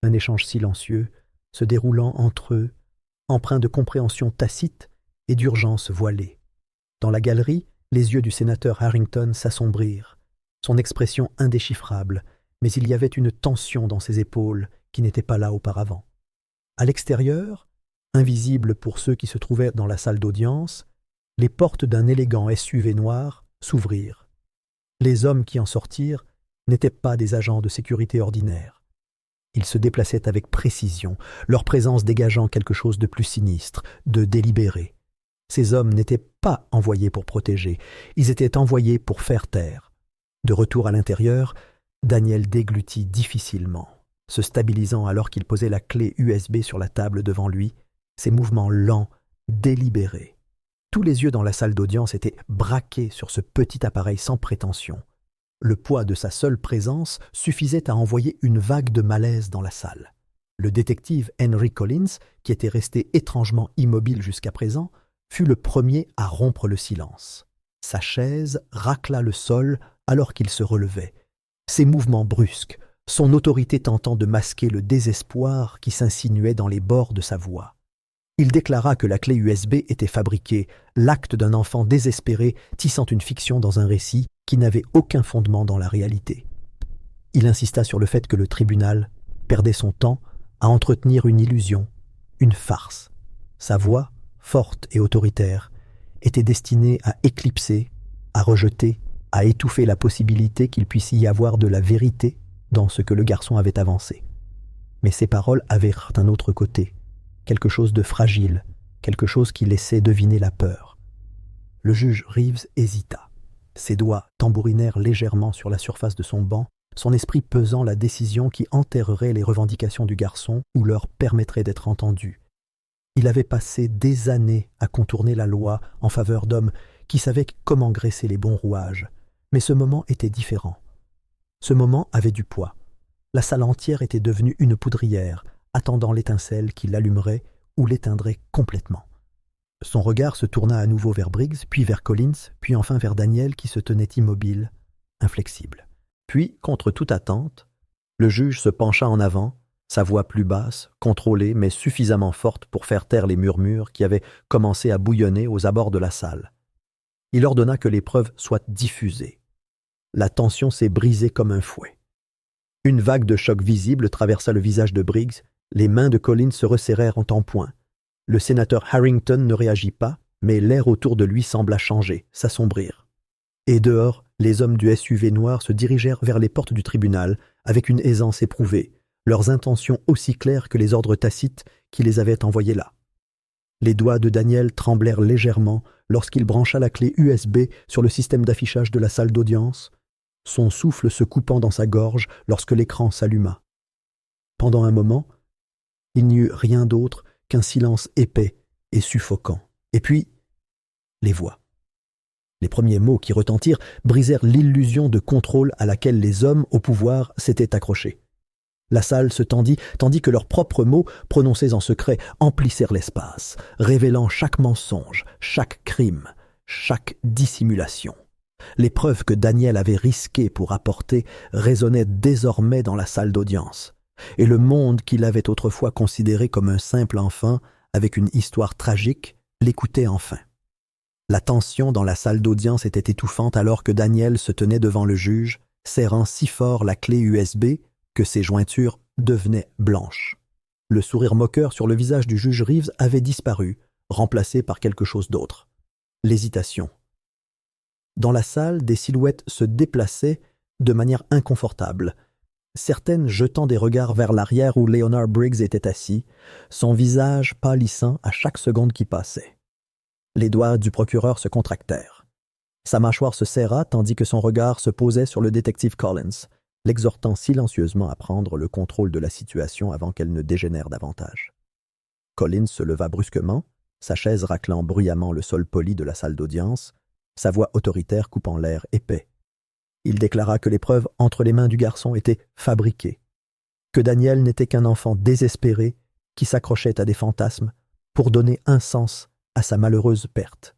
un échange silencieux, se déroulant entre eux, empreint de compréhension tacite et d'urgence voilée. Dans la galerie, les yeux du sénateur Harrington s'assombrirent, son expression indéchiffrable, mais il y avait une tension dans ses épaules qui n'était pas là auparavant. À l'extérieur, invisibles pour ceux qui se trouvaient dans la salle d'audience, les portes d'un élégant SUV noir s'ouvrirent. Les hommes qui en sortirent n'étaient pas des agents de sécurité ordinaires. Ils se déplaçaient avec précision, leur présence dégageant quelque chose de plus sinistre, de délibéré. Ces hommes n'étaient pas envoyés pour protéger, ils étaient envoyés pour faire taire. De retour à l'intérieur, Daniel déglutit difficilement, se stabilisant alors qu'il posait la clé USB sur la table devant lui, ses mouvements lents, délibérés. Tous les yeux dans la salle d'audience étaient braqués sur ce petit appareil sans prétention. Le poids de sa seule présence suffisait à envoyer une vague de malaise dans la salle. Le détective Henry Collins, qui était resté étrangement immobile jusqu'à présent, fut le premier à rompre le silence. Sa chaise racla le sol alors qu'il se relevait. Ses mouvements brusques, son autorité tentant de masquer le désespoir qui s'insinuait dans les bords de sa voix. Il déclara que la clé USB était fabriquée, l'acte d'un enfant désespéré tissant une fiction dans un récit qui n'avait aucun fondement dans la réalité. Il insista sur le fait que le tribunal perdait son temps à entretenir une illusion, une farce. Sa voix, forte et autoritaire, était destinée à éclipser, à rejeter, à étouffer la possibilité qu'il puisse y avoir de la vérité dans ce que le garçon avait avancé. Mais ses paroles avaient un autre côté, quelque chose de fragile, quelque chose qui laissait deviner la peur. Le juge Reeves hésita. Ses doigts tambourinèrent légèrement sur la surface de son banc, son esprit pesant la décision qui enterrerait les revendications du garçon ou leur permettrait d'être entendu. Il avait passé des années à contourner la loi en faveur d'hommes qui savaient comment graisser les bons rouages. Mais ce moment était différent. Ce moment avait du poids. La salle entière était devenue une poudrière, attendant l'étincelle qui l'allumerait ou l'éteindrait complètement. Son regard se tourna à nouveau vers Briggs, puis vers Collins, puis enfin vers Daniel qui se tenait immobile, inflexible. Puis, contre toute attente, le juge se pencha en avant, sa voix plus basse, contrôlée mais suffisamment forte pour faire taire les murmures qui avaient commencé à bouillonner aux abords de la salle. Il ordonna que les preuves soient diffusées. La tension s'est brisée comme un fouet. Une vague de choc visible traversa le visage de Briggs, les mains de Collins se resserrèrent en empoing. Le sénateur Harrington ne réagit pas, mais l'air autour de lui sembla changer, s'assombrir. Et dehors, les hommes du SUV noir se dirigèrent vers les portes du tribunal avec une aisance éprouvée, leurs intentions aussi claires que les ordres tacites qui les avaient envoyés là. Les doigts de Daniel tremblèrent légèrement lorsqu'il brancha la clé USB sur le système d'affichage de la salle d'audience, son souffle se coupant dans sa gorge lorsque l'écran s'alluma. Pendant un moment, il n'y eut rien d'autre qu'un silence épais et suffocant. Et puis, les voix. Les premiers mots qui retentirent brisèrent l'illusion de contrôle à laquelle les hommes au pouvoir s'étaient accrochés. La salle se tendit, tandis que leurs propres mots, prononcés en secret, emplissèrent l'espace, révélant chaque mensonge, chaque crime, chaque dissimulation. Les preuves que Daniel avait risquées pour apporter résonnaient désormais dans la salle d'audience, et le monde qu'il avait autrefois considéré comme un simple enfant avec une histoire tragique l'écoutait enfin. La tension dans la salle d'audience était étouffante alors que Daniel se tenait devant le juge, serrant si fort la clé USB que ses jointures devenaient blanches. Le sourire moqueur sur le visage du juge Reeves avait disparu, remplacé par quelque chose d'autre. L'hésitation. Dans la salle, des silhouettes se déplaçaient de manière inconfortable, certaines jetant des regards vers l'arrière où Leonard Briggs était assis, son visage pâlissant à chaque seconde qui passait. Les doigts du procureur se contractèrent. Sa mâchoire se serra tandis que son regard se posait sur le détective Collins, l'exhortant silencieusement à prendre le contrôle de la situation avant qu'elle ne dégénère davantage. Collins se leva brusquement, sa chaise raclant bruyamment le sol poli de la salle d'audience, sa voix autoritaire coupant l'air épais. Il déclara que les preuves entre les mains du garçon étaient fabriquées, que Daniel n'était qu'un enfant désespéré qui s'accrochait à des fantasmes pour donner un sens à sa malheureuse perte.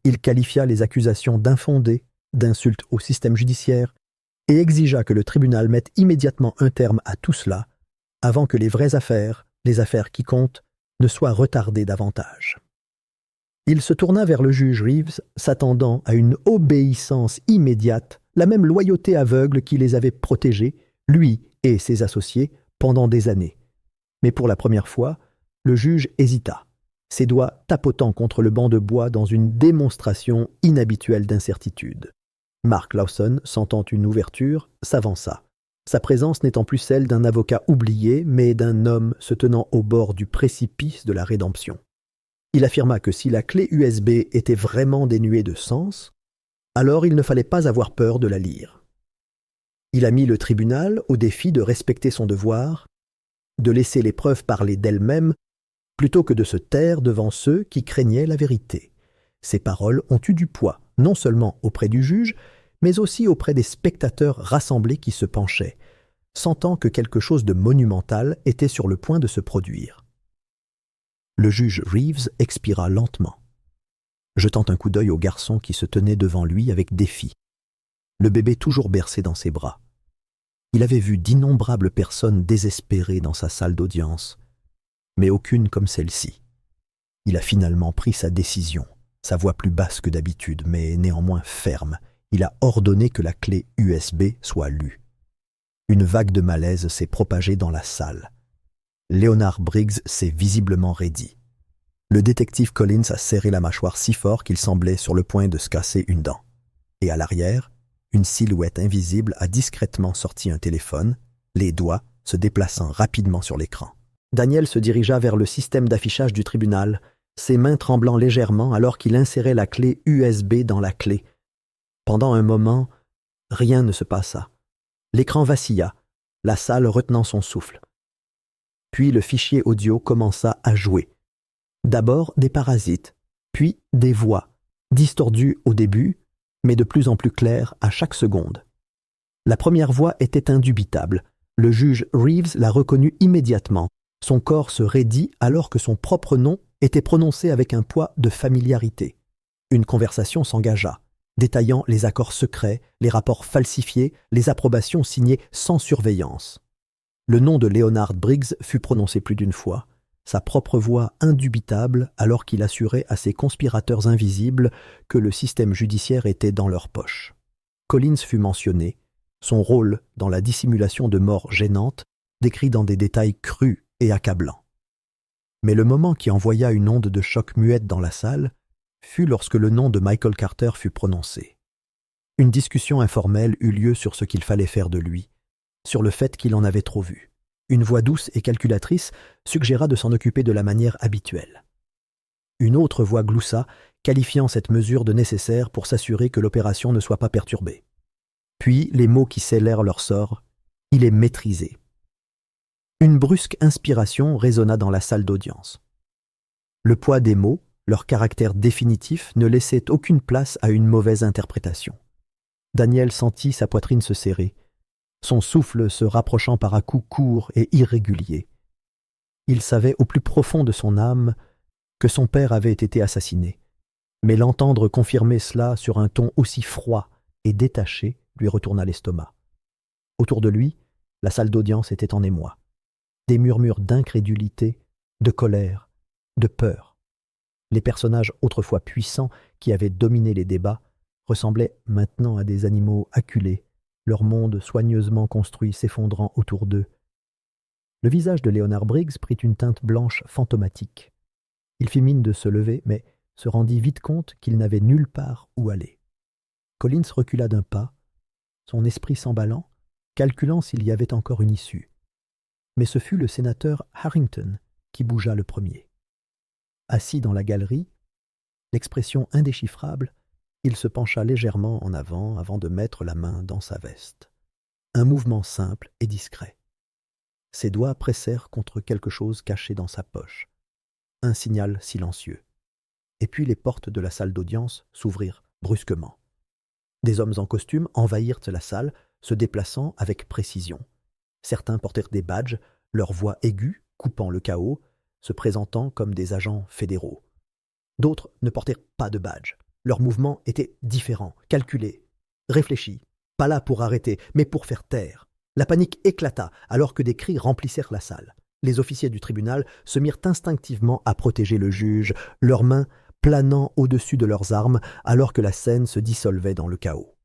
Il qualifia les accusations d'infondées, d'insultes au système judiciaire, et exigea que le tribunal mette immédiatement un terme à tout cela avant que les vraies affaires, les affaires qui comptent, ne soient retardées davantage. Il se tourna vers le juge Reeves, s'attendant à une obéissance immédiate, la même loyauté aveugle qui les avait protégés, lui et ses associés, pendant des années. Mais pour la première fois, le juge hésita, ses doigts tapotant contre le banc de bois dans une démonstration inhabituelle d'incertitude. Mark Lawson, sentant une ouverture, s'avança, sa présence n'étant plus celle d'un avocat oublié, mais d'un homme se tenant au bord du précipice de la rédemption. Il affirma que si la clé USB était vraiment dénuée de sens, alors il ne fallait pas avoir peur de la lire. Il a mis le tribunal au défi de respecter son devoir, de laisser les preuves parler d'elles-mêmes, plutôt que de se taire devant ceux qui craignaient la vérité. Ces paroles ont eu du poids, non seulement auprès du juge, mais aussi auprès des spectateurs rassemblés qui se penchaient, sentant que quelque chose de monumental était sur le point de se produire. Le juge Reeves expira lentement, jetant un coup d'œil au garçon qui se tenait devant lui avec défi, le bébé toujours bercé dans ses bras. Il avait vu d'innombrables personnes désespérées dans sa salle d'audience, mais aucune comme celle-ci. Il a finalement pris sa décision, sa voix plus basse que d'habitude, mais néanmoins ferme. Il a ordonné que la clé USB soit lue. Une vague de malaise s'est propagée dans la salle. Leonard Briggs s'est visiblement raidi. Le détective Collins a serré la mâchoire si fort qu'il semblait sur le point de se casser une dent. Et à l'arrière, une silhouette invisible a discrètement sorti un téléphone, les doigts se déplaçant rapidement sur l'écran. Daniel se dirigea vers le système d'affichage du tribunal, ses mains tremblant légèrement alors qu'il insérait la clé USB dans la clé. Pendant un moment, rien ne se passa. L'écran vacilla, la salle retenant son souffle. Puis le fichier audio commença à jouer. D'abord des parasites, puis des voix, distordues au début, mais de plus en plus claires à chaque seconde. La première voix était indubitable. Le juge Reeves l'a reconnue immédiatement. Son corps se raidit alors que son propre nom était prononcé avec un poids de familiarité. Une conversation s'engagea, détaillant les accords secrets, les rapports falsifiés, les approbations signées sans surveillance. Le nom de Leonard Briggs fut prononcé plus d'une fois, sa propre voix indubitable alors qu'il assurait à ses conspirateurs invisibles que le système judiciaire était dans leur poche. Collins fut mentionné, son rôle dans la dissimulation de morts gênantes, décrit dans des détails crus et accablants. Mais le moment qui envoya une onde de choc muette dans la salle fut lorsque le nom de Michael Carter fut prononcé. Une discussion informelle eut lieu sur ce qu'il fallait faire de lui, sur le fait qu'il en avait trop vu. Une voix douce et calculatrice suggéra de s'en occuper de la manière habituelle. Une autre voix gloussa, qualifiant cette mesure de nécessaire pour s'assurer que l'opération ne soit pas perturbée. Puis les mots qui scellèrent leur sort, « Il est maîtrisé ». Une brusque inspiration résonna dans la salle d'audience. Le poids des mots, leur caractère définitif, ne laissait aucune place à une mauvaise interprétation. Daniel sentit sa poitrine se serrer, son souffle se rapprochant par à-coups courts et irréguliers. Il savait au plus profond de son âme que son père avait été assassiné, mais l'entendre confirmer cela sur un ton aussi froid et détaché lui retourna l'estomac. Autour de lui, la salle d'audience était en émoi. Des murmures d'incrédulité, de colère, de peur. Les personnages autrefois puissants qui avaient dominé les débats ressemblaient maintenant à des animaux acculés, leur monde soigneusement construit s'effondrant autour d'eux. Le visage de Leonard Briggs prit une teinte blanche fantomatique. Il fit mine de se lever, mais se rendit vite compte qu'il n'avait nulle part où aller. Collins recula d'un pas, son esprit s'emballant, calculant s'il y avait encore une issue. Mais ce fut le sénateur Harrington qui bougea le premier. Assis dans la galerie, l'expression indéchiffrable, il se pencha légèrement en avant de mettre la main dans sa veste. Un mouvement simple et discret. Ses doigts pressèrent contre quelque chose caché dans sa poche. Un signal silencieux. Et puis les portes de la salle d'audience s'ouvrirent brusquement. Des hommes en costume envahirent la salle, se déplaçant avec précision. Certains portèrent des badges, leur voix aiguë, coupant le chaos, se présentant comme des agents fédéraux. D'autres ne portèrent pas de badge. Leurs mouvements étaient différents, calculés, réfléchis, pas là pour arrêter, mais pour faire taire. La panique éclata alors que des cris remplissèrent la salle. Les officiers du tribunal se mirent instinctivement à protéger le juge, leurs mains planant au-dessus de leurs armes alors que la scène se dissolvait dans le chaos.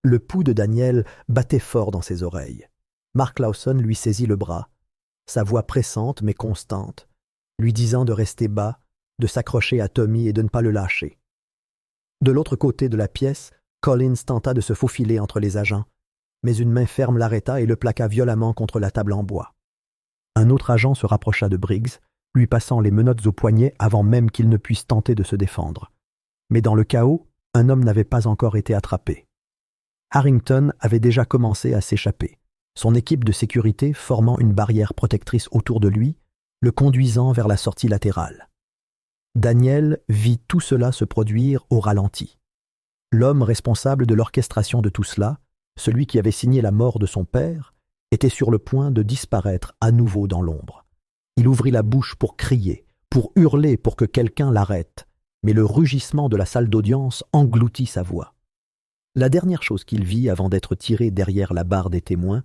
Le pouls de Daniel battait fort dans ses oreilles. Mark Lawson lui saisit le bras, sa voix pressante mais constante, lui disant de rester bas, de s'accrocher à Tommy et de ne pas le lâcher. De l'autre côté de la pièce, Collins tenta de se faufiler entre les agents, mais une main ferme l'arrêta et le plaqua violemment contre la table en bois. Un autre agent se rapprocha de Briggs, lui passant les menottes aux poignets avant même qu'il ne puisse tenter de se défendre. Mais dans le chaos, un homme n'avait pas encore été attrapé. Harrington avait déjà commencé à s'échapper, son équipe de sécurité formant une barrière protectrice autour de lui, le conduisant vers la sortie latérale. Daniel vit tout cela se produire au ralenti. L'homme responsable de l'orchestration de tout cela, celui qui avait signé la mort de son père, était sur le point de disparaître à nouveau dans l'ombre. Il ouvrit la bouche pour crier, pour hurler pour que quelqu'un l'arrête, mais le rugissement de la salle d'audience engloutit sa voix. La dernière chose qu'il vit avant d'être tiré derrière la barre des témoins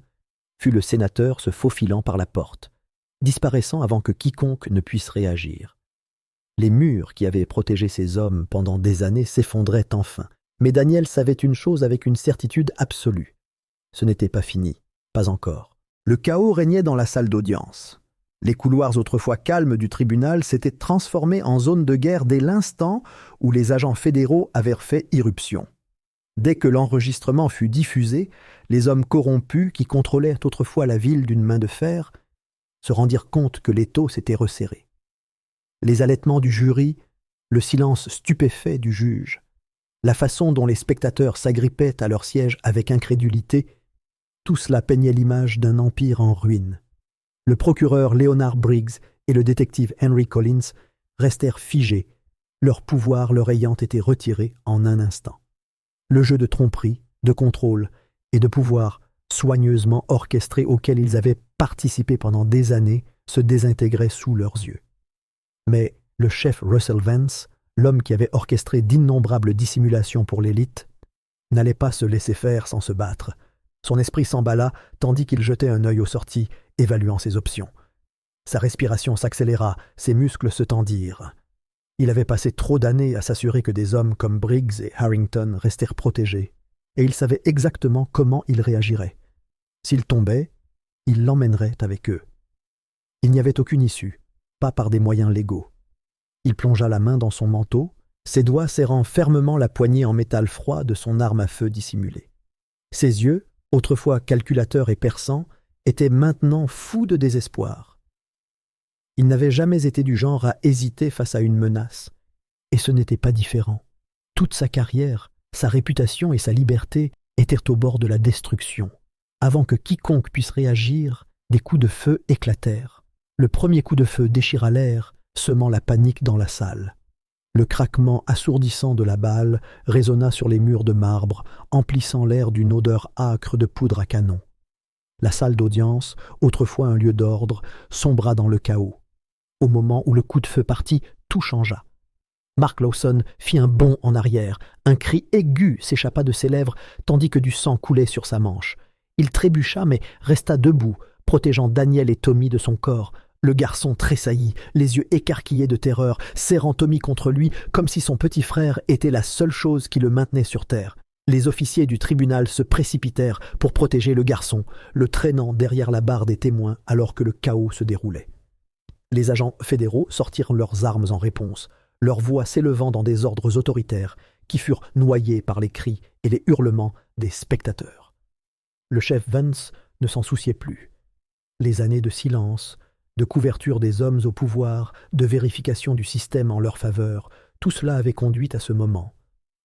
fut le sénateur se faufilant par la porte, disparaissant avant que quiconque ne puisse réagir. Les murs qui avaient protégé ces hommes pendant des années s'effondraient enfin, mais Daniel savait une chose avec une certitude absolue. Ce n'était pas fini, pas encore. Le chaos régnait dans la salle d'audience. Les couloirs autrefois calmes du tribunal s'étaient transformés en zone de guerre dès l'instant où les agents fédéraux avaient fait irruption. Dès que l'enregistrement fut diffusé, les hommes corrompus qui contrôlaient autrefois la ville d'une main de fer se rendirent compte que l'étau s'était resserré. Les halètements du jury, le silence stupéfait du juge, la façon dont les spectateurs s'agrippaient à leur siège avec incrédulité, tout cela peignait l'image d'un empire en ruine. Le procureur Leonard Briggs et le détective Henry Collins restèrent figés, leur pouvoir leur ayant été retiré en un instant. Le jeu de tromperie, de contrôle et de pouvoir soigneusement orchestré auquel ils avaient participé pendant des années se désintégrait sous leurs yeux. Mais le chef Russell Vance, l'homme qui avait orchestré d'innombrables dissimulations pour l'élite, n'allait pas se laisser faire sans se battre. Son esprit s'emballa tandis qu'il jetait un œil aux sorties, évaluant ses options. Sa respiration s'accéléra, ses muscles se tendirent. Il avait passé trop d'années à s'assurer que des hommes comme Briggs et Harrington restèrent protégés, et il savait exactement comment ils réagiraient. S'ils tombaient, il l'emmènerait avec eux. Il n'y avait aucune issue, pas par des moyens légaux. Il plongea la main dans son manteau, ses doigts serrant fermement la poignée en métal froid de son arme à feu dissimulée. Ses yeux, autrefois calculateurs et perçants, étaient maintenant fous de désespoir. Il n'avait jamais été du genre à hésiter face à une menace, et ce n'était pas différent. Toute sa carrière, sa réputation et sa liberté étaient au bord de la destruction. Avant que quiconque puisse réagir, des coups de feu éclatèrent. Le premier coup de feu déchira l'air, semant la panique dans la salle. Le craquement assourdissant de la balle résonna sur les murs de marbre, emplissant l'air d'une odeur âcre de poudre à canon. La salle d'audience, autrefois un lieu d'ordre, sombra dans le chaos. Au moment où le coup de feu partit, tout changea. Mark Lawson fit un bond en arrière. Un cri aigu s'échappa de ses lèvres, tandis que du sang coulait sur sa manche. Il trébucha, mais resta debout, protégeant Daniel et Tommy de son corps. Le garçon tressaillit, les yeux écarquillés de terreur, serrant Tommy contre lui, comme si son petit frère était la seule chose qui le maintenait sur terre. Les officiers du tribunal se précipitèrent pour protéger le garçon, le traînant derrière la barre des témoins alors que le chaos se déroulait. Les agents fédéraux sortirent leurs armes en réponse, leurs voix s'élevant dans des ordres autoritaires qui furent noyés par les cris et les hurlements des spectateurs. Le chef Vance ne s'en souciait plus. Les années de silence, de couverture des hommes au pouvoir, de vérification du système en leur faveur, tout cela avait conduit à ce moment.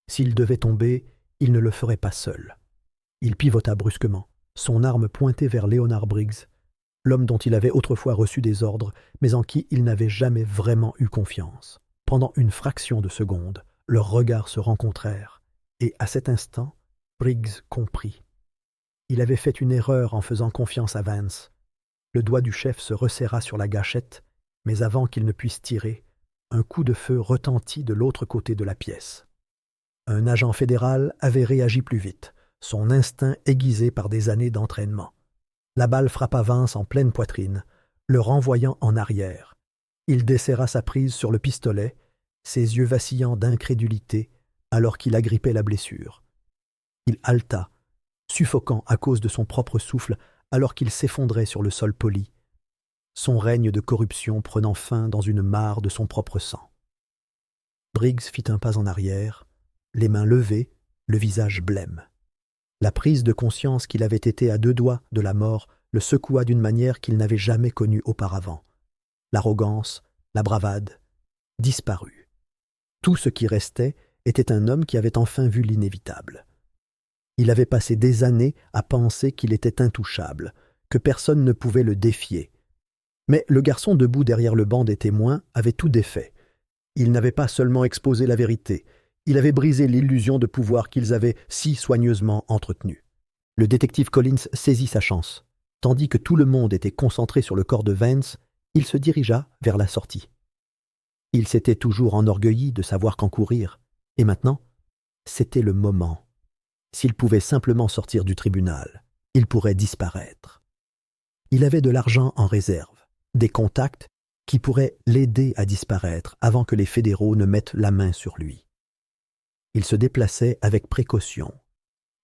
S'il devait tomber, il ne le ferait pas seul. Il pivota brusquement, son arme pointée vers Leonard Briggs, l'homme dont il avait autrefois reçu des ordres, mais en qui il n'avait jamais vraiment eu confiance. Pendant une fraction de seconde, leurs regards se rencontrèrent, et à cet instant, Briggs comprit. Il avait fait une erreur en faisant confiance à Vance. Le doigt du chef se resserra sur la gâchette, mais avant qu'il ne puisse tirer, un coup de feu retentit de l'autre côté de la pièce. Un agent fédéral avait réagi plus vite, son instinct aiguisé par des années d'entraînement. La balle frappa Vance en pleine poitrine, le renvoyant en arrière. Il desserra sa prise sur le pistolet, ses yeux vacillant d'incrédulité alors qu'il agrippait la blessure. Il haleta, suffocant à cause de son propre souffle alors qu'il s'effondrait sur le sol poli, son règne de corruption prenant fin dans une mare de son propre sang. Briggs fit un pas en arrière, les mains levées, le visage blême. La prise de conscience qu'il avait été à 2 doigts de la mort le secoua d'une manière qu'il n'avait jamais connue auparavant. L'arrogance, la bravade, disparut. Tout ce qui restait était un homme qui avait enfin vu l'inévitable. Il avait passé des années à penser qu'il était intouchable, que personne ne pouvait le défier. Mais le garçon debout derrière le banc des témoins avait tout défait. Il n'avait pas seulement exposé la vérité, il avait brisé l'illusion de pouvoir qu'ils avaient si soigneusement entretenue. Le détective Collins saisit sa chance. Tandis que tout le monde était concentré sur le corps de Vance, il se dirigea vers la sortie. Il s'était toujours enorgueilli de savoir qu'encourir, et maintenant, c'était le moment. S'il pouvait simplement sortir du tribunal, il pourrait disparaître. Il avait de l'argent en réserve, des contacts qui pourraient l'aider à disparaître avant que les fédéraux ne mettent la main sur lui. Il se déplaçait avec précaution,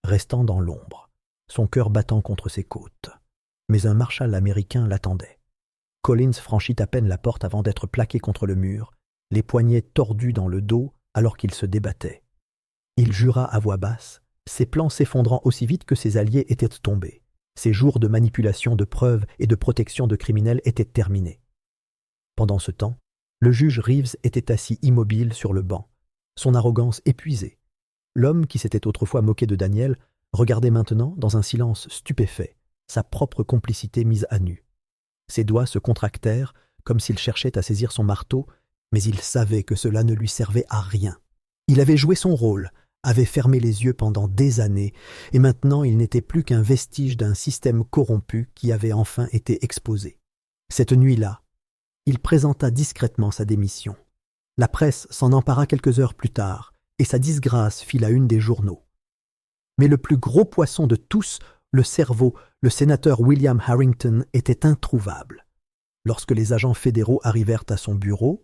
restant dans l'ombre, son cœur battant contre ses côtes. Mais un marshal américain l'attendait. Collins franchit à peine la porte avant d'être plaqué contre le mur, les poignets tordus dans le dos alors qu'il se débattait. Il jura à voix basse, ses plans s'effondrant aussi vite que ses alliés étaient tombés. Ses jours de manipulation de preuves et de protection de criminels étaient terminés. Pendant ce temps, le juge Reeves était assis immobile sur le banc, son arrogance épuisée. L'homme qui s'était autrefois moqué de Daniel regardait maintenant dans un silence stupéfait, sa propre complicité mise à nu. Ses doigts se contractèrent comme s'il cherchait à saisir son marteau, mais il savait que cela ne lui servait à rien. Il avait joué son rôle, avait fermé les yeux pendant des années, et maintenant il n'était plus qu'un vestige d'un système corrompu qui avait enfin été exposé. Cette nuit-là, il présenta discrètement sa démission. La presse s'en empara quelques heures plus tard, et sa disgrâce fit la une des journaux. Mais le plus gros poisson de tous, le cerveau, le sénateur William Harrington, était introuvable. Lorsque les agents fédéraux arrivèrent à son bureau,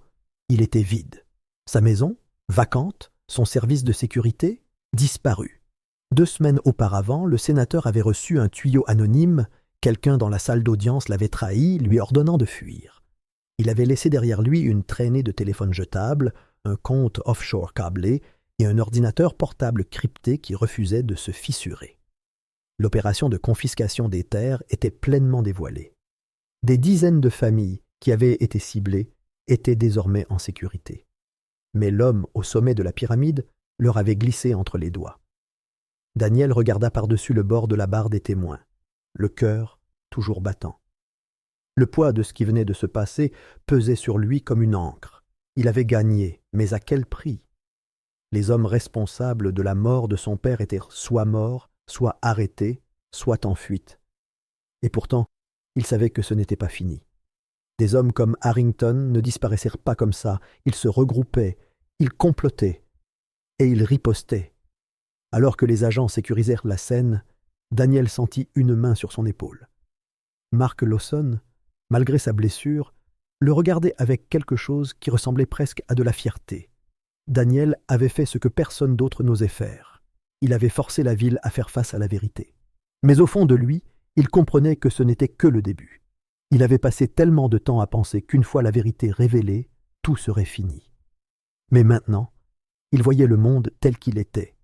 il était vide. Sa maison, vacante, son service de sécurité, disparu. 2 semaines auparavant, le sénateur avait reçu un tuyau anonyme. Quelqu'un dans la salle d'audience l'avait trahi, lui ordonnant de fuir. Il avait laissé derrière lui une traînée de téléphones jetables, un compte offshore câblé et un ordinateur portable crypté qui refusait de se fissurer. L'opération de confiscation des terres était pleinement dévoilée. Des dizaines de familles qui avaient été ciblées étaient désormais en sécurité. Mais l'homme au sommet de la pyramide leur avait glissé entre les doigts. Daniel regarda par-dessus le bord de la barre des témoins, le cœur toujours battant. Le poids de ce qui venait de se passer pesait sur lui comme une ancre. Il avait gagné, mais à quel prix? Les hommes responsables de la mort de son père étaient soit morts, soit arrêtés, soit en fuite. Et pourtant, il savait que ce n'était pas fini. Des hommes comme Harrington ne disparaissaient pas comme ça, ils se regroupaient, ils complotaient, et ils ripostaient. Alors que les agents sécurisèrent la scène, Daniel sentit une main sur son épaule. Mark Lawson, malgré sa blessure, le regardait avec quelque chose qui ressemblait presque à de la fierté. Daniel avait fait ce que personne d'autre n'osait faire. Il avait forcé la ville à faire face à la vérité. Mais au fond de lui, il comprenait que ce n'était que le début. Il avait passé tellement de temps à penser qu'une fois la vérité révélée, tout serait fini. Mais maintenant, il voyait le monde tel qu'il était.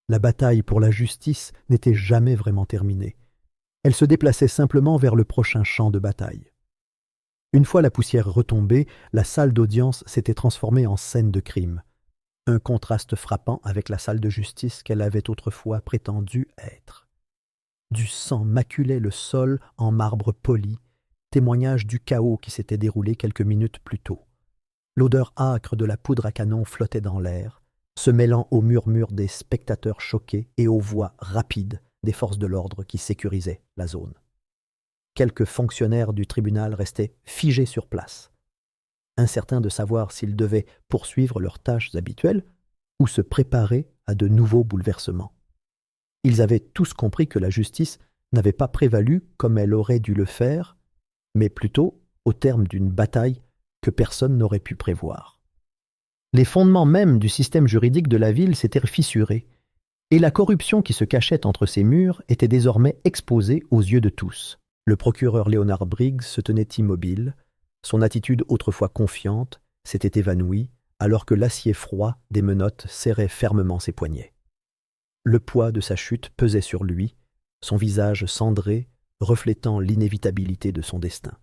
La bataille pour la justice n'était jamais vraiment terminée. Elle se déplaçait simplement vers le prochain champ de bataille. Une fois la poussière retombée, la salle d'audience s'était transformée en scène de crime. Un contraste frappant avec la salle de justice qu'elle avait autrefois prétendu être. Du sang maculait le sol en marbre poli, témoignage du chaos qui s'était déroulé quelques minutes plus tôt. L'odeur âcre de la poudre à canon flottait dans l'air, se mêlant au murmure des spectateurs choqués et aux voix rapides des forces de l'ordre qui sécurisaient la zone. Quelques fonctionnaires du tribunal restaient figés sur place, incertains de savoir s'ils devaient poursuivre leurs tâches habituelles ou se préparer à de nouveaux bouleversements. Ils avaient tous compris que la justice n'avait pas prévalu comme elle aurait dû le faire, mais plutôt au terme d'une bataille que personne n'aurait pu prévoir. Les fondements mêmes du système juridique de la ville s'étaient fissurés, et la corruption qui se cachait entre ces murs était désormais exposée aux yeux de tous. Le procureur Leonard Briggs se tenait immobile, son attitude autrefois confiante s'était évanouie, alors que l'acier froid des menottes serrait fermement ses poignets. Le poids de sa chute pesait sur lui, son visage cendré, reflétant l'inévitabilité de son destin.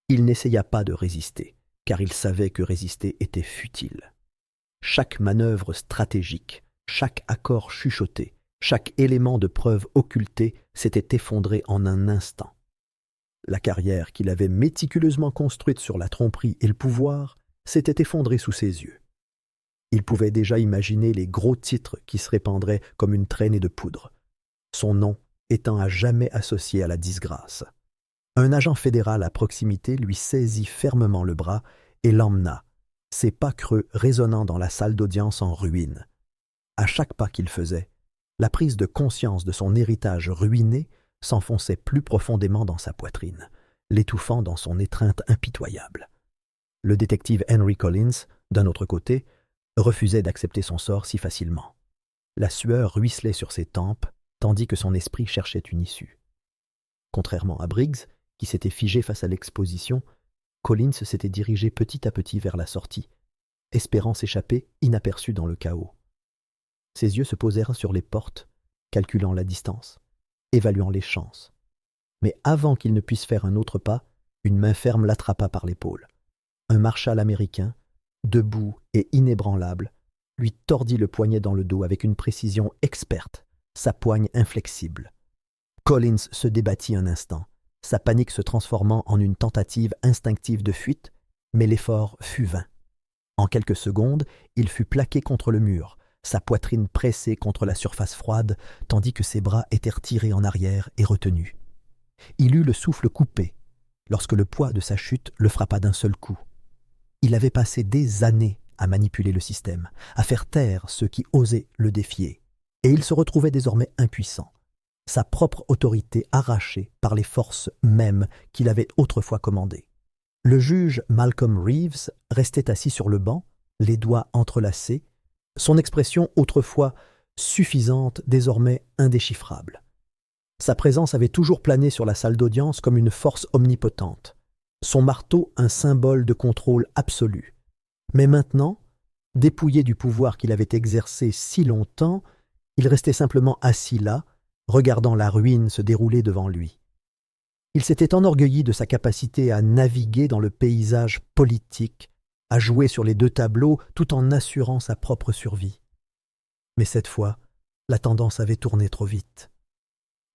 Il n'essaya pas de résister, car il savait que résister était futile. Chaque manœuvre stratégique, chaque accord chuchoté, chaque élément de preuve occulté s'était effondré en un instant. La carrière qu'il avait méticuleusement construite sur la tromperie et le pouvoir s'était effondrée sous ses yeux. Il pouvait déjà imaginer les gros titres qui se répandraient comme une traînée de poudre, son nom étant à jamais associé à la disgrâce. Un agent fédéral à proximité lui saisit fermement le bras et l'emmena, ses pas creux résonnant dans la salle d'audience en ruine. À chaque pas qu'il faisait, la prise de conscience de son héritage ruiné s'enfonçait plus profondément dans sa poitrine, l'étouffant dans son étreinte impitoyable. Le détective Henry Collins, d'un autre côté, refusait d'accepter son sort si facilement. La sueur ruisselait sur ses tempes, tandis que son esprit cherchait une issue. Contrairement à Briggs, qui s'était figé face à l'exposition, Collins s'était dirigé petit à petit vers la sortie, espérant s'échapper inaperçu dans le chaos. Ses yeux se posèrent sur les portes, calculant la distance, évaluant les chances. Mais avant qu'il ne puisse faire un autre pas, une main ferme l'attrapa par l'épaule. Un marshal américain, debout et inébranlable, lui tordit le poignet dans le dos avec une précision experte, sa poigne inflexible. Collins se débattit un instant, sa panique se transformant en une tentative instinctive de fuite, mais l'effort fut vain. En quelques secondes, il fut plaqué contre le mur, sa poitrine pressée contre la surface froide, tandis que ses bras étaient retirés en arrière et retenus. Il eut le souffle coupé. lorsque le poids de sa chute le frappa d'un seul coup. Il avait passé des années à manipuler le système, à faire taire ceux qui osaient le défier, et il se retrouvait désormais impuissant, sa propre autorité arrachée par les forces mêmes qu'il avait autrefois commandées. Le juge Malcolm Reeves restait assis sur le banc, les doigts entrelacés, son expression autrefois suffisante, désormais indéchiffrable. Sa présence avait toujours plané sur la salle d'audience comme une force omnipotente, son marteau un symbole de contrôle absolu. Mais maintenant, dépouillé du pouvoir qu'il avait exercé si longtemps, il restait simplement assis là, regardant la ruine se dérouler devant lui. Il s'était enorgueilli de sa capacité à naviguer dans le paysage politique, à jouer sur les deux tableaux tout en assurant sa propre survie. Mais cette fois, la tendance avait tourné trop vite.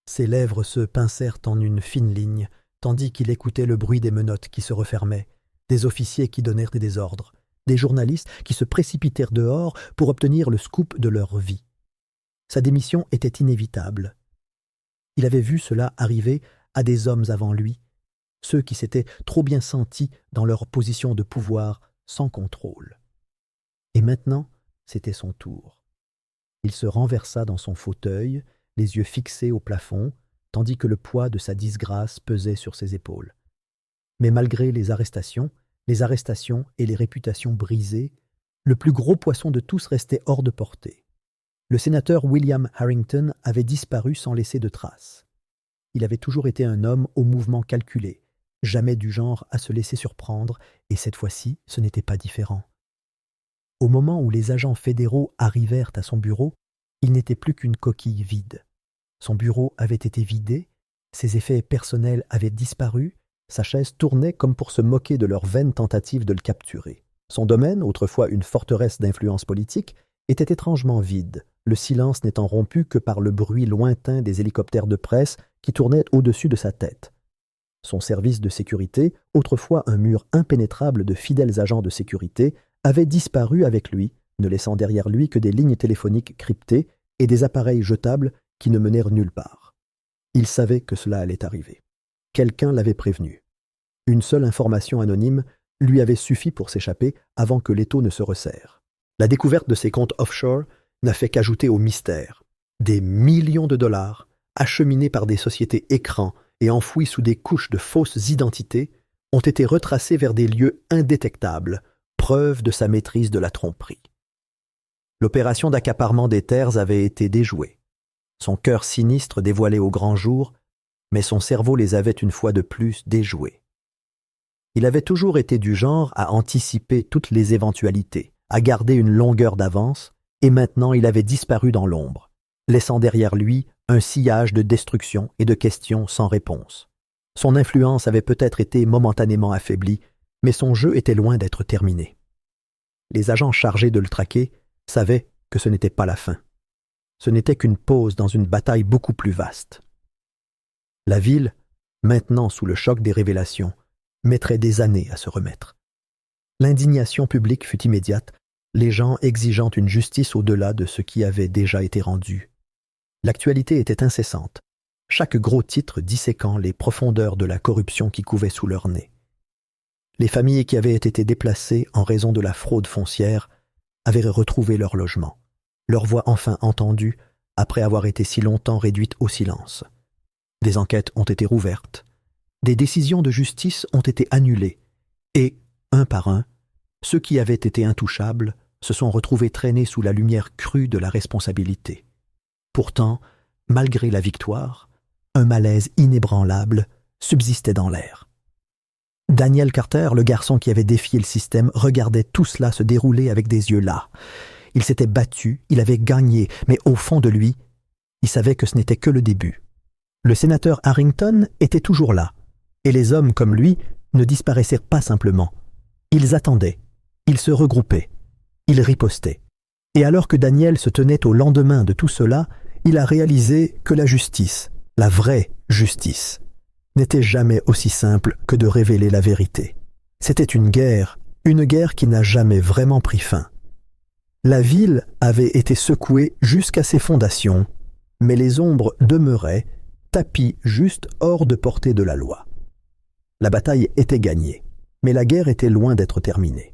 Ses lèvres se pincèrent en une fine ligne, tandis qu'il écoutait le bruit des menottes qui se refermaient, des officiers qui donnèrent des ordres, des journalistes qui se précipitèrent dehors pour obtenir le scoop de leur vie. Sa démission était inévitable. Il avait vu cela arriver à des hommes avant lui, ceux qui s'étaient trop bien sentis dans leur position de pouvoir sans contrôle. Et maintenant, c'était son tour. Il se renversa dans son fauteuil, les yeux fixés au plafond, tandis que le poids de sa disgrâce pesait sur ses épaules. Mais malgré les arrestations et les réputations brisées, le plus gros poisson de tous restait hors de portée. Le sénateur William Harrington avait disparu sans laisser de traces. Il avait toujours été un homme au mouvement calculé, jamais du genre à se laisser surprendre, et cette fois-ci, ce n'était pas différent. Au moment où les agents fédéraux arrivèrent à son bureau, il n'était plus qu'une coquille vide. Son bureau avait été vidé, ses effets personnels avaient disparu, sa chaise tournait comme pour se moquer de leur vaine tentative de le capturer. Son domaine, autrefois une forteresse d'influence politique, était étrangement vide, le silence n'étant rompu que par le bruit lointain des hélicoptères de presse qui tournaient au-dessus de sa tête. Son service de sécurité, autrefois un mur impénétrable de fidèles agents de sécurité, avait disparu avec lui, ne laissant derrière lui que des lignes téléphoniques cryptées et des appareils jetables qui ne menèrent nulle part. Il savait que cela allait arriver. Quelqu'un l'avait prévenu. Une seule information anonyme lui avait suffi pour s'échapper avant que l'étau ne se resserre. La découverte de ses comptes offshore n'a fait qu'ajouter au mystère. Des millions de dollars, acheminés par des sociétés écrans et enfouis sous des couches de fausses identités, ont été retracés vers des lieux indétectables, preuve de sa maîtrise de la tromperie. L'opération d'accaparement des terres avait été déjouée. Son cœur sinistre dévoilé au grand jour, mais son cerveau les avait une fois de plus déjoués. Il avait toujours été du genre à anticiper toutes les éventualités, à garder une longueur d'avance, et maintenant il avait disparu dans l'ombre, laissant derrière lui un sillage de destruction et de questions sans réponse. Son influence avait peut-être été momentanément affaiblie, mais son jeu était loin d'être terminé. Les agents chargés de le traquer savaient que ce n'était pas la fin. Ce n'était qu'une pause dans une bataille beaucoup plus vaste. La ville, maintenant sous le choc des révélations, mettrait des années à se remettre. L'indignation publique fut immédiate, les gens exigeant une justice au-delà de ce qui avait déjà été rendu. L'actualité était incessante, chaque gros titre disséquant les profondeurs de la corruption qui couvait sous leur nez. Les familles qui avaient été déplacées en raison de la fraude foncière avaient retrouvé leur logement, leur voix enfin entendue après avoir été si longtemps réduite au silence. Des enquêtes ont été rouvertes, des décisions de justice ont été annulées, et, un par un, ceux qui avaient été intouchables se sont retrouvés traînés sous la lumière crue de la responsabilité. Pourtant, malgré la victoire, un malaise inébranlable subsistait dans l'air. Daniel Carter, le garçon qui avait défié le système, regardait tout cela se dérouler avec des yeux las. Il s'était battu, il avait gagné, mais au fond de lui, il savait que ce n'était que le début. Le sénateur Harrington était toujours là, et les hommes comme lui ne disparaissaient pas simplement. Ils attendaient, ils se regroupaient, ils ripostaient. Et alors que Daniel se tenait au lendemain de tout cela, il a réalisé que la justice, la vraie justice, n'était jamais aussi simple que de révéler la vérité. C'était une guerre qui n'a jamais vraiment pris fin. La ville avait été secouée jusqu'à ses fondations, mais les ombres demeuraient, tapies juste hors de portée de la loi. La bataille était gagnée, mais la guerre était loin d'être terminée.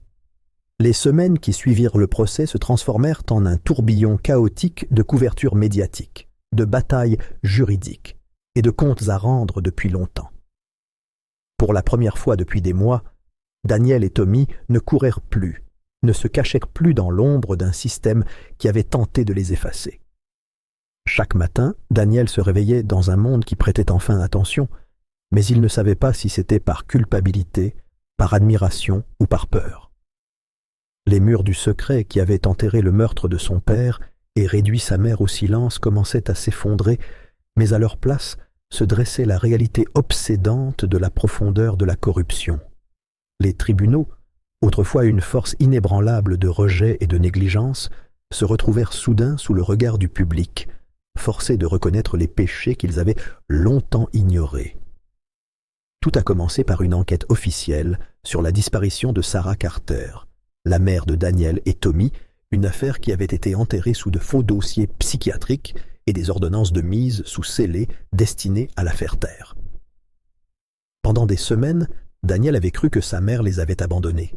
Les semaines qui suivirent le procès se transformèrent en un tourbillon chaotique de couvertures médiatiques, de batailles juridiques et de comptes à rendre depuis longtemps. Pour la première fois depuis des mois, Daniel et Tommy ne courèrent plus, ne se cachèrent plus dans l'ombre d'un système qui avait tenté de les effacer. Chaque matin, Daniel se réveillait dans un monde qui prêtait enfin attention, mais il ne savait pas si c'était par culpabilité, par admiration ou par peur. Les murs du secret qui avaient enterré le meurtre de son père et réduit sa mère au silence commençaient à s'effondrer, mais à leur place se dressait la réalité obsédante de la profondeur de la corruption. Les tribunaux, autrefois une force inébranlable de rejet et de négligence, se retrouvèrent soudain sous le regard du public, forcés de reconnaître les péchés qu'ils avaient longtemps ignorés. Tout a commencé par une enquête officielle sur la disparition de Sarah Carter, la mère de Daniel et Tommy, une affaire qui avait été enterrée sous de faux dossiers psychiatriques et des ordonnances de mise sous scellés destinées à la faire taire. Pendant des semaines, Daniel avait cru que sa mère les avait abandonnés,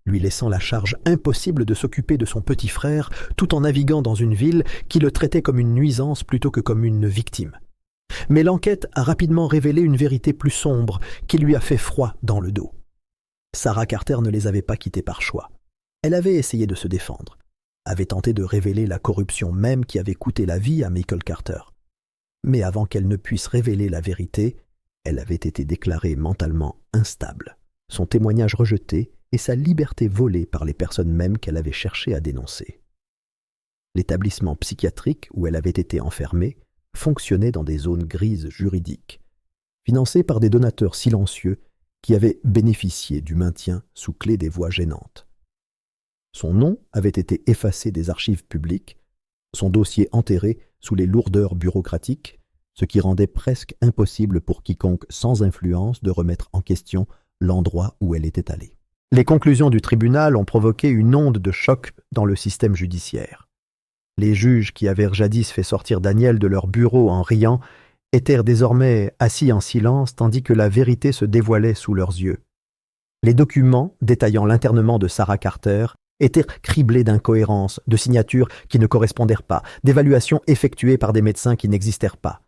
lui laissant la charge impossible de s'occuper de son petit frère tout en naviguant dans une ville qui le traitait comme une nuisance plutôt que comme une victime. Mais l'enquête a rapidement révélé une vérité plus sombre qui lui a fait froid dans le dos. Sarah Carter ne les avait pas quittés par choix. Elle avait essayé de se défendre, avait tenté de révéler la corruption même qui avait coûté la vie à Michael Carter. Mais avant qu'elle ne puisse révéler la vérité, elle avait été déclarée mentalement instable, son témoignage rejeté et sa liberté volée par les personnes mêmes qu'elle avait cherché à dénoncer. L'établissement psychiatrique où elle avait été enfermée fonctionnait dans des zones grises juridiques, financé par des donateurs silencieux qui avaient bénéficié du maintien sous clé des voies gênantes. Son nom avait été effacé des archives publiques, son dossier enterré sous les lourdeurs bureaucratiques, ce qui rendait presque impossible pour quiconque sans influence de remettre en question l'endroit où elle était allée. Les conclusions du tribunal ont provoqué une onde de choc dans le système judiciaire. Les juges qui avaient jadis fait sortir Daniel de leur bureau en riant étaient désormais assis en silence tandis que la vérité se dévoilait sous leurs yeux. Les documents détaillant l'internement de Sarah Carter étaient criblés d'incohérences, de signatures qui ne correspondèrent pas, d'évaluations effectuées par des médecins qui n'existèrent pas.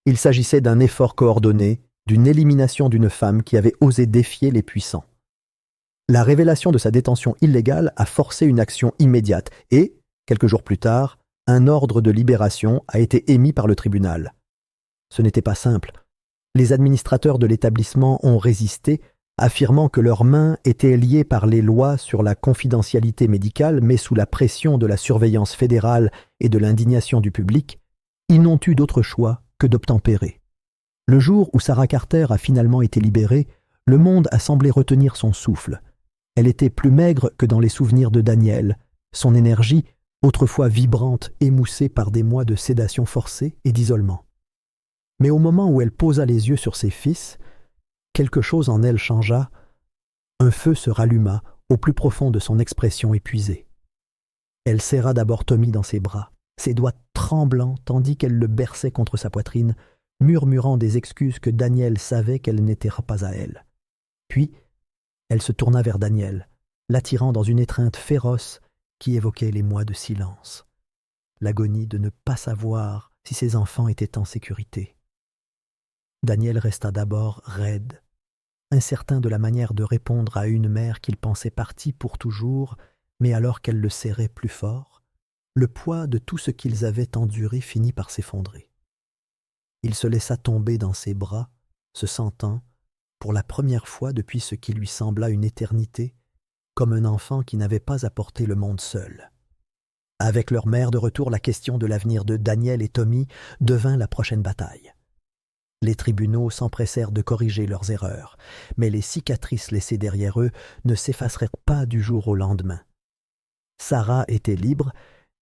Il s'agissait d'un effort coordonné, d'une élimination d'une femme qui avait osé défier les puissants. La révélation de sa détention illégale a forcé une action immédiate et, quelques jours plus tard, un ordre de libération a été émis par le tribunal. Ce n'était pas simple. Les administrateurs de l'établissement ont résisté, affirmant que leurs mains étaient liées par les lois sur la confidentialité médicale, mais sous la pression de la surveillance fédérale et de l'indignation du public, ils n'ont eu d'autre choix que d'obtempérer. Le jour où Sarah Carter a finalement été libérée, le monde a semblé retenir son souffle. Elle était plus maigre que dans les souvenirs de Daniel, son énergie, autrefois vibrante, émoussée par des mois de sédation forcée et d'isolement. Mais au moment où elle posa les yeux sur ses fils, quelque chose en elle changea, un feu se ralluma au plus profond de son expression épuisée. Elle serra d'abord Tommy dans ses bras, ses doigts tremblants tandis qu'elle le berçait contre sa poitrine, murmurant des excuses que Daniel savait qu'elles n'étaient pas à elle. Puis, elle se tourna vers Daniel, l'attirant dans une étreinte féroce qui évoquait les mois de silence, l'agonie de ne pas savoir si ses enfants étaient en sécurité. Daniel resta d'abord raide, incertain de la manière de répondre à une mère qu'il pensait partie pour toujours, mais alors qu'elle le serrait plus fort, le poids de tout ce qu'ils avaient enduré finit par s'effondrer. Il se laissa tomber dans ses bras, se sentant, pour la première fois depuis ce qui lui sembla une éternité, comme un enfant qui n'avait pas apporté le monde seul. Avec leur mère de retour, la question de l'avenir de Daniel et Tommy devint la prochaine bataille. Les tribunaux s'empressèrent de corriger leurs erreurs, mais les cicatrices laissées derrière eux ne s'effacèrent pas du jour au lendemain. Sarah était libre,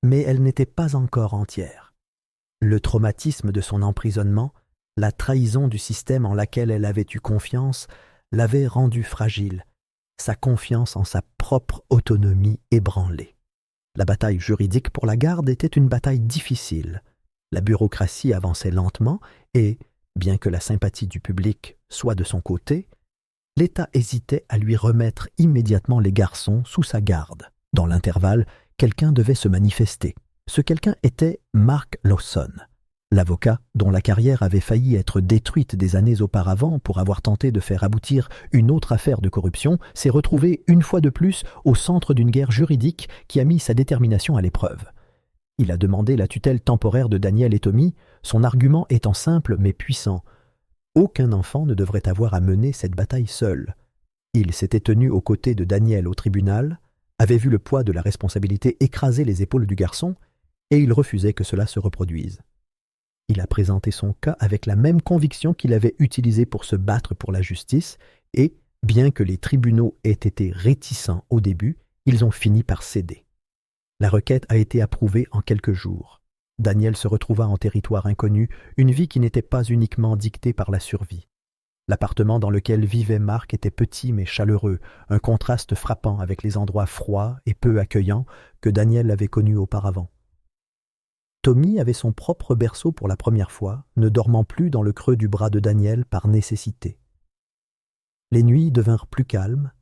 mais elle n'était pas encore entière. Le traumatisme de son emprisonnement, la trahison du système en laquelle elle avait eu confiance, l'avait rendue fragile, sa confiance en sa propre autonomie ébranlée. La bataille juridique pour la garde était une bataille difficile. La bureaucratie avançait lentement et, bien que la sympathie du public soit de son côté, l'État hésitait à lui remettre immédiatement les garçons sous sa garde. Dans l'intervalle, quelqu'un devait se manifester. Ce quelqu'un était Mark Lawson. L'avocat, dont la carrière avait failli être détruite des années auparavant pour avoir tenté de faire aboutir une autre affaire de corruption, s'est retrouvé une fois de plus au centre d'une guerre juridique qui a mis sa détermination à l'épreuve. Il a demandé la tutelle temporaire de Daniel et Tommy, son argument étant simple mais puissant. Aucun enfant ne devrait avoir à mener cette bataille seul. Il s'était tenu aux côtés de Daniel au tribunal, avait vu le poids de la responsabilité écraser les épaules du garçon, et il refusait que cela se reproduise. Il a présenté son cas avec la même conviction qu'il avait utilisée pour se battre pour la justice, et, bien que les tribunaux aient été réticents au début, ils ont fini par céder. La requête a été approuvée en quelques jours. Daniel se retrouva en territoire inconnu, une vie qui n'était pas uniquement dictée par la survie. L'appartement dans lequel vivait Mark était petit mais chaleureux, un contraste frappant avec les endroits froids et peu accueillants que Daniel avait connus auparavant. Tommy avait son propre berceau pour la première fois, ne dormant plus dans le creux du bras de Daniel par nécessité. Les nuits devinrent plus calmes,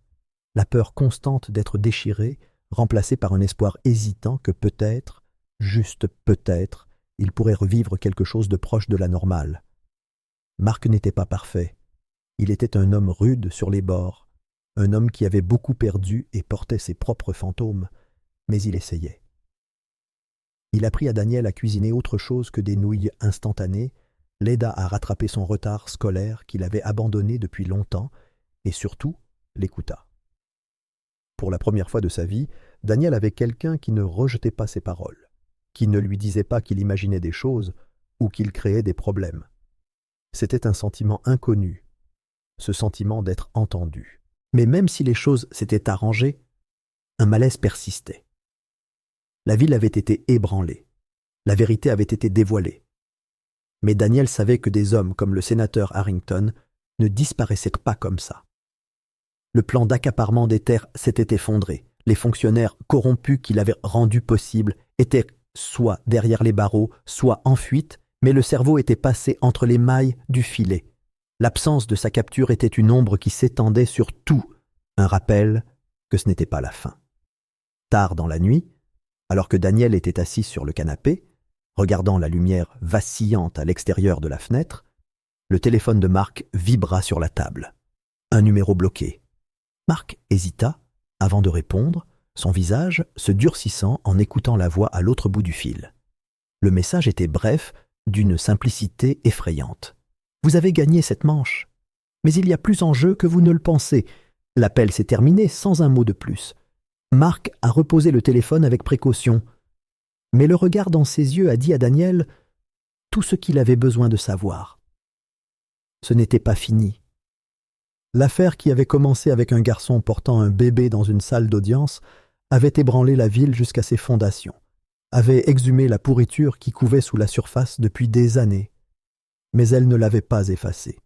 la peur constante d'être déchiré, remplacée par un espoir hésitant que peut-être, juste peut-être, il pourrait revivre quelque chose de proche de la normale. Mark n'était pas parfait. Il était un homme rude sur les bords, un homme qui avait beaucoup perdu et portait ses propres fantômes, mais il essayait. Il apprit à Daniel à cuisiner autre chose que des nouilles instantanées, l'aida à rattraper son retard scolaire qu'il avait abandonné depuis longtemps, et surtout, l'écouta. Pour la première fois de sa vie, Daniel avait quelqu'un qui ne rejetait pas ses paroles, qui ne lui disait pas qu'il imaginait des choses ou qu'il créait des problèmes. C'était un sentiment inconnu, ce sentiment d'être entendu. Mais même si les choses s'étaient arrangées, un malaise persistait. La ville avait été ébranlée. La vérité avait été dévoilée. Mais Daniel savait que des hommes comme le sénateur Harrington ne disparaissaient pas comme ça. Le plan d'accaparement des terres s'était effondré. Les fonctionnaires corrompus qui l'avaient rendu possible étaient soit derrière les barreaux, soit en fuite, mais le cerveau était passé entre les mailles du filet. L'absence de sa capture était une ombre qui s'étendait sur tout, un rappel que ce n'était pas la fin. Tard dans la nuit, alors que Daniel était assis sur le canapé, regardant la lumière vacillante à l'extérieur de la fenêtre, le téléphone de Mark vibra sur la table. Un numéro bloqué. Mark hésita avant de répondre, son visage se durcissant en écoutant la voix à l'autre bout du fil. Le message était bref, d'une simplicité effrayante. « Vous avez gagné cette manche. Mais il y a plus en jeu que vous ne le pensez. » L'appel s'est terminé sans un mot de plus. Mark a reposé le téléphone avec précaution. Mais le regard dans ses yeux a dit à Daniel tout ce qu'il avait besoin de savoir. Ce n'était pas fini. L'affaire qui avait commencé avec un garçon portant un bébé dans une salle d'audience avait ébranlé la ville jusqu'à ses fondations, avait exhumé la pourriture qui couvait sous la surface depuis des années. Mais elle ne l'avait pas effacée.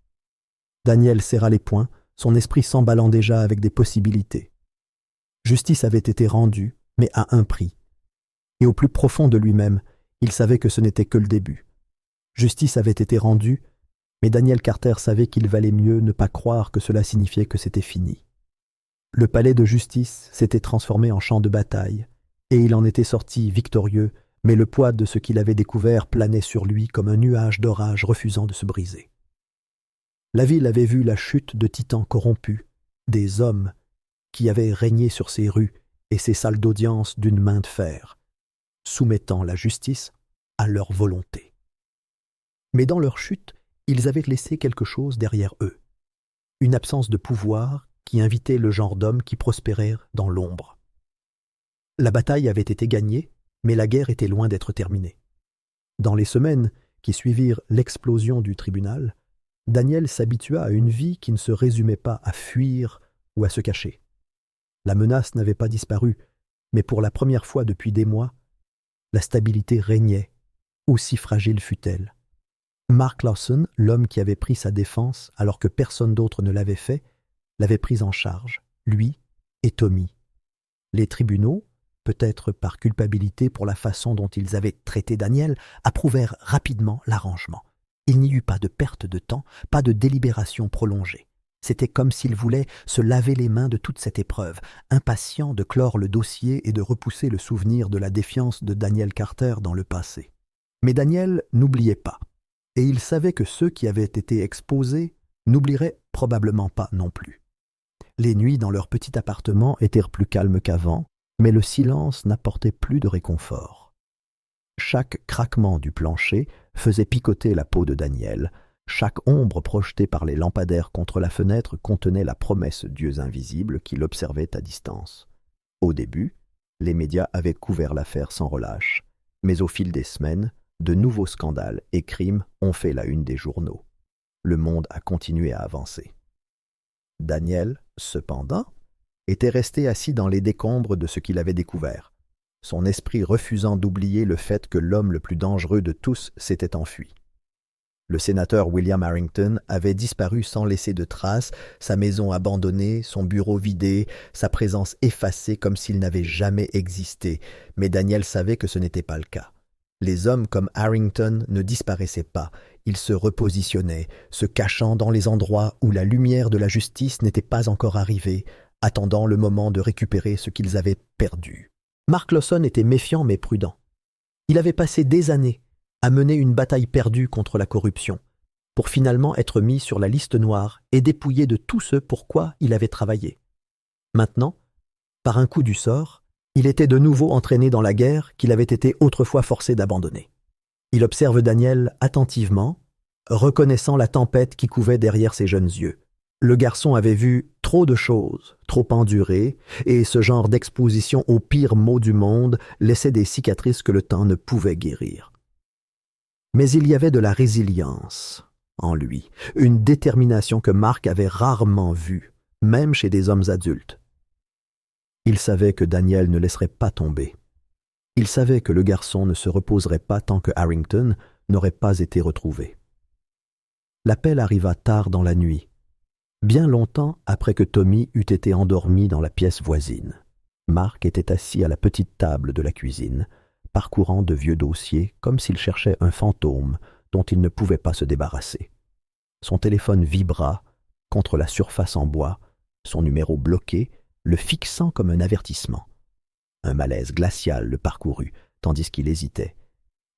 Daniel serra les poings, son esprit s'emballant déjà avec des possibilités. Justice avait été rendue, mais à un prix. Et au plus profond de lui-même, il savait que ce n'était que le début. Justice avait été rendue, mais Daniel Carter savait qu'il valait mieux ne pas croire que cela signifiait que c'était fini. Le palais de justice s'était transformé en champ de bataille, et il en était sorti victorieux, mais le poids de ce qu'il avait découvert planait sur lui comme un nuage d'orage refusant de se briser. La ville avait vu la chute de titans corrompus, des hommes qui avaient régné sur ses rues et ses salles d'audience d'une main de fer, soumettant la justice à leur volonté. Mais dans leur chute, ils avaient laissé quelque chose derrière eux, une absence de pouvoir qui invitait le genre d'hommes qui prospérèrent dans l'ombre. La bataille avait été gagnée, mais la guerre était loin d'être terminée. Dans les semaines qui suivirent l'explosion du tribunal, Daniel s'habitua à une vie qui ne se résumait pas à fuir ou à se cacher. La menace n'avait pas disparu, mais pour la première fois depuis des mois, la stabilité régnait, aussi fragile fût-elle. Mark Lawson, l'homme qui avait pris sa défense alors que personne d'autre ne l'avait fait, l'avait prise en charge, lui et Tommy. Les tribunaux, peut-être par culpabilité pour la façon dont ils avaient traité Daniel, approuvèrent rapidement l'arrangement. Il n'y eut pas de perte de temps, pas de délibération prolongée. C'était comme s'il voulait se laver les mains de toute cette épreuve, impatient de clore le dossier et de repousser le souvenir de la défiance de Daniel Carter dans le passé. Mais Daniel n'oubliait pas, et il savait que ceux qui avaient été exposés n'oublieraient probablement pas non plus. Les nuits dans leur petit appartement étaient plus calmes qu'avant, mais le silence n'apportait plus de réconfort. Chaque craquement du plancher faisait picoter la peau de Daniel. Chaque ombre projetée par les lampadaires contre la fenêtre contenait la promesse d'yeux invisibles qui l'observaient à distance. Au début, les médias avaient couvert l'affaire sans relâche, mais au fil des semaines, de nouveaux scandales et crimes ont fait la une des journaux. Le monde a continué à avancer. Daniel, cependant, était resté assis dans les décombres de ce qu'il avait découvert, son esprit refusant d'oublier le fait que l'homme le plus dangereux de tous s'était enfui. Le sénateur William Harrington avait disparu sans laisser de traces, sa maison abandonnée, son bureau vidé, sa présence effacée comme s'il n'avait jamais existé, mais Daniel savait que ce n'était pas le cas. Les hommes comme Harrington ne disparaissaient pas, ils se repositionnaient, se cachant dans les endroits où la lumière de la justice n'était pas encore arrivée, attendant le moment de récupérer ce qu'ils avaient perdu. Mark Lawson était méfiant mais prudent. Il avait passé des années à mener une bataille perdue contre la corruption, pour finalement être mis sur la liste noire et dépouillé de tout ce pour quoi il avait travaillé. Maintenant, par un coup du sort, il était de nouveau entraîné dans la guerre qu'il avait été autrefois forcé d'abandonner. Il observe Daniel attentivement, reconnaissant la tempête qui couvait derrière ses jeunes yeux. Le garçon avait vu trop de choses, trop enduré, et ce genre d'exposition aux pires maux du monde laissait des cicatrices que le temps ne pouvait guérir. Mais il y avait de la résilience en lui, une détermination que Mark avait rarement vue, même chez des hommes adultes. Il savait que Daniel ne laisserait pas tomber. Il savait que le garçon ne se reposerait pas tant que Harrington n'aurait pas été retrouvé. L'appel arriva tard dans la nuit, bien longtemps après que Tommy eût été endormi dans la pièce voisine. Mark était assis à la petite table de la cuisine, parcourant de vieux dossiers comme s'il cherchait un fantôme dont il ne pouvait pas se débarrasser. Son téléphone vibra contre la surface en bois, son numéro bloqué, le fixant comme un avertissement. Un malaise glacial le parcourut, tandis qu'il hésitait,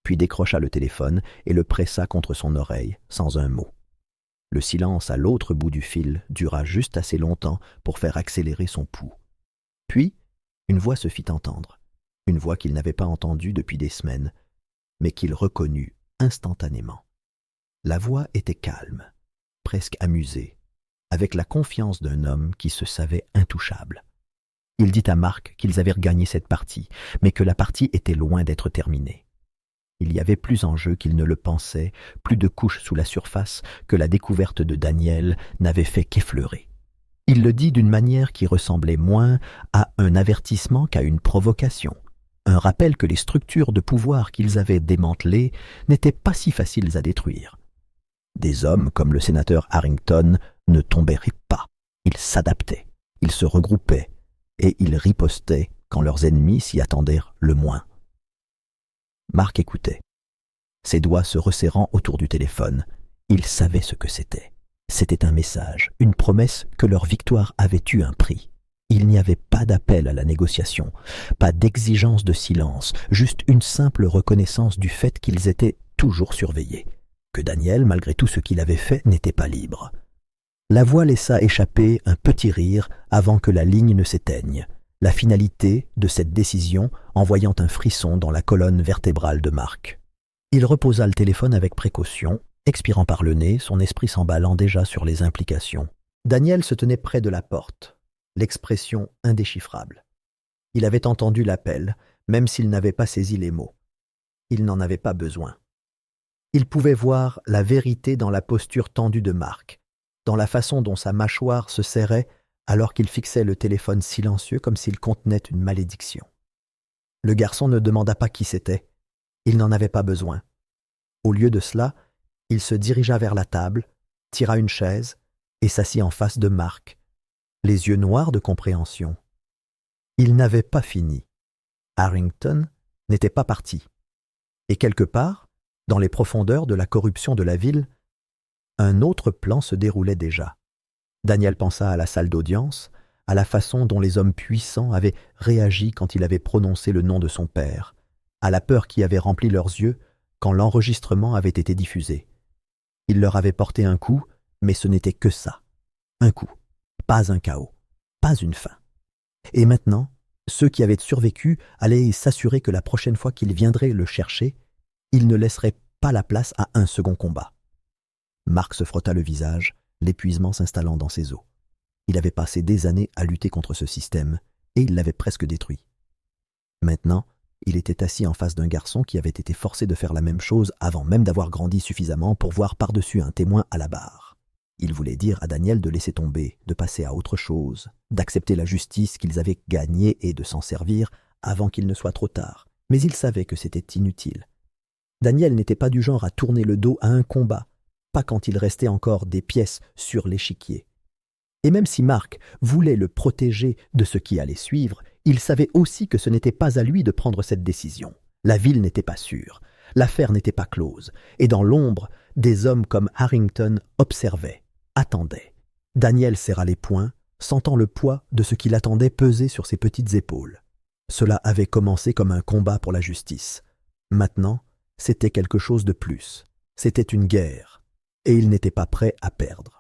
puis décrocha le téléphone et le pressa contre son oreille, sans un mot. Le silence à l'autre bout du fil dura juste assez longtemps pour faire accélérer son pouls. Puis, une voix se fit entendre, une voix qu'il n'avait pas entendue depuis des semaines, mais qu'il reconnut instantanément. La voix était calme, presque amusée, avec la confiance d'un homme qui se savait intouchable. Il dit à Mark qu'ils avaient regagné cette partie, mais que la partie était loin d'être terminée. Il y avait plus en jeu qu'il ne le pensait, plus de couches sous la surface que la découverte de Daniel n'avait fait qu'effleurer. Il le dit d'une manière qui ressemblait moins à un avertissement qu'à une provocation, un rappel que les structures de pouvoir qu'ils avaient démantelées n'étaient pas si faciles à détruire. Des hommes comme le sénateur Harrington ne tomberaient pas, ils s'adaptaient, ils se regroupaient, et ils ripostaient quand leurs ennemis s'y attendaient le moins. Mark écoutait, ses doigts se resserrant autour du téléphone. Il savait ce que c'était. C'était un message, une promesse que leur victoire avait eu un prix. Il n'y avait pas d'appel à la négociation, pas d'exigence de silence, juste une simple reconnaissance du fait qu'ils étaient toujours surveillés, que Daniel, malgré tout ce qu'il avait fait, n'était pas libre. La voix laissa échapper un petit rire avant que la ligne ne s'éteigne, la finalité de cette décision envoyant un frisson dans la colonne vertébrale de Mark. Il reposa le téléphone avec précaution, expirant par le nez, son esprit s'emballant déjà sur les implications. Daniel se tenait près de la porte, l'expression indéchiffrable. Il avait entendu l'appel, même s'il n'avait pas saisi les mots. Il n'en avait pas besoin. Il pouvait voir la vérité dans la posture tendue de Mark, dans la façon dont sa mâchoire se serrait alors qu'il fixait le téléphone silencieux comme s'il contenait une malédiction. Le garçon ne demanda pas qui c'était. Il n'en avait pas besoin. Au lieu de cela, il se dirigea vers la table, tira une chaise et s'assit en face de Mark, les yeux noirs de compréhension. Il n'avait pas fini. Harrington n'était pas parti. Et quelque part, dans les profondeurs de la corruption de la ville, un autre plan se déroulait déjà. Daniel pensa à la salle d'audience, à la façon dont les hommes puissants avaient réagi quand il avait prononcé le nom de son père, à la peur qui avait rempli leurs yeux quand l'enregistrement avait été diffusé. Il leur avait porté un coup, mais ce n'était que ça. Un coup, pas un chaos, pas une fin. Et maintenant, ceux qui avaient survécu allaient s'assurer que la prochaine fois qu'ils viendraient le chercher, ils ne laisseraient pas la place à un second combat. Marc se frotta le visage, l'épuisement s'installant dans ses os. Il avait passé des années à lutter contre ce système, et il l'avait presque détruit. Maintenant, il était assis en face d'un garçon qui avait été forcé de faire la même chose avant même d'avoir grandi suffisamment pour voir par-dessus un témoin à la barre. Il voulait dire à Daniel de laisser tomber, de passer à autre chose, d'accepter la justice qu'ils avaient gagnée et de s'en servir avant qu'il ne soit trop tard. Mais il savait que c'était inutile. Daniel n'était pas du genre à tourner le dos à un combat, pas quand il restait encore des pièces sur l'échiquier. Et même si Marc voulait le protéger de ce qui allait suivre, il savait aussi que ce n'était pas à lui de prendre cette décision. La ville n'était pas sûre, l'affaire n'était pas close, et dans l'ombre, des hommes comme Harrington observaient, attendaient. Daniel serra les poings, sentant le poids de ce qu'il attendait peser sur ses petites épaules. Cela avait commencé comme un combat pour la justice. Maintenant, c'était quelque chose de plus. C'était une guerre, et il n'était pas prêt à perdre.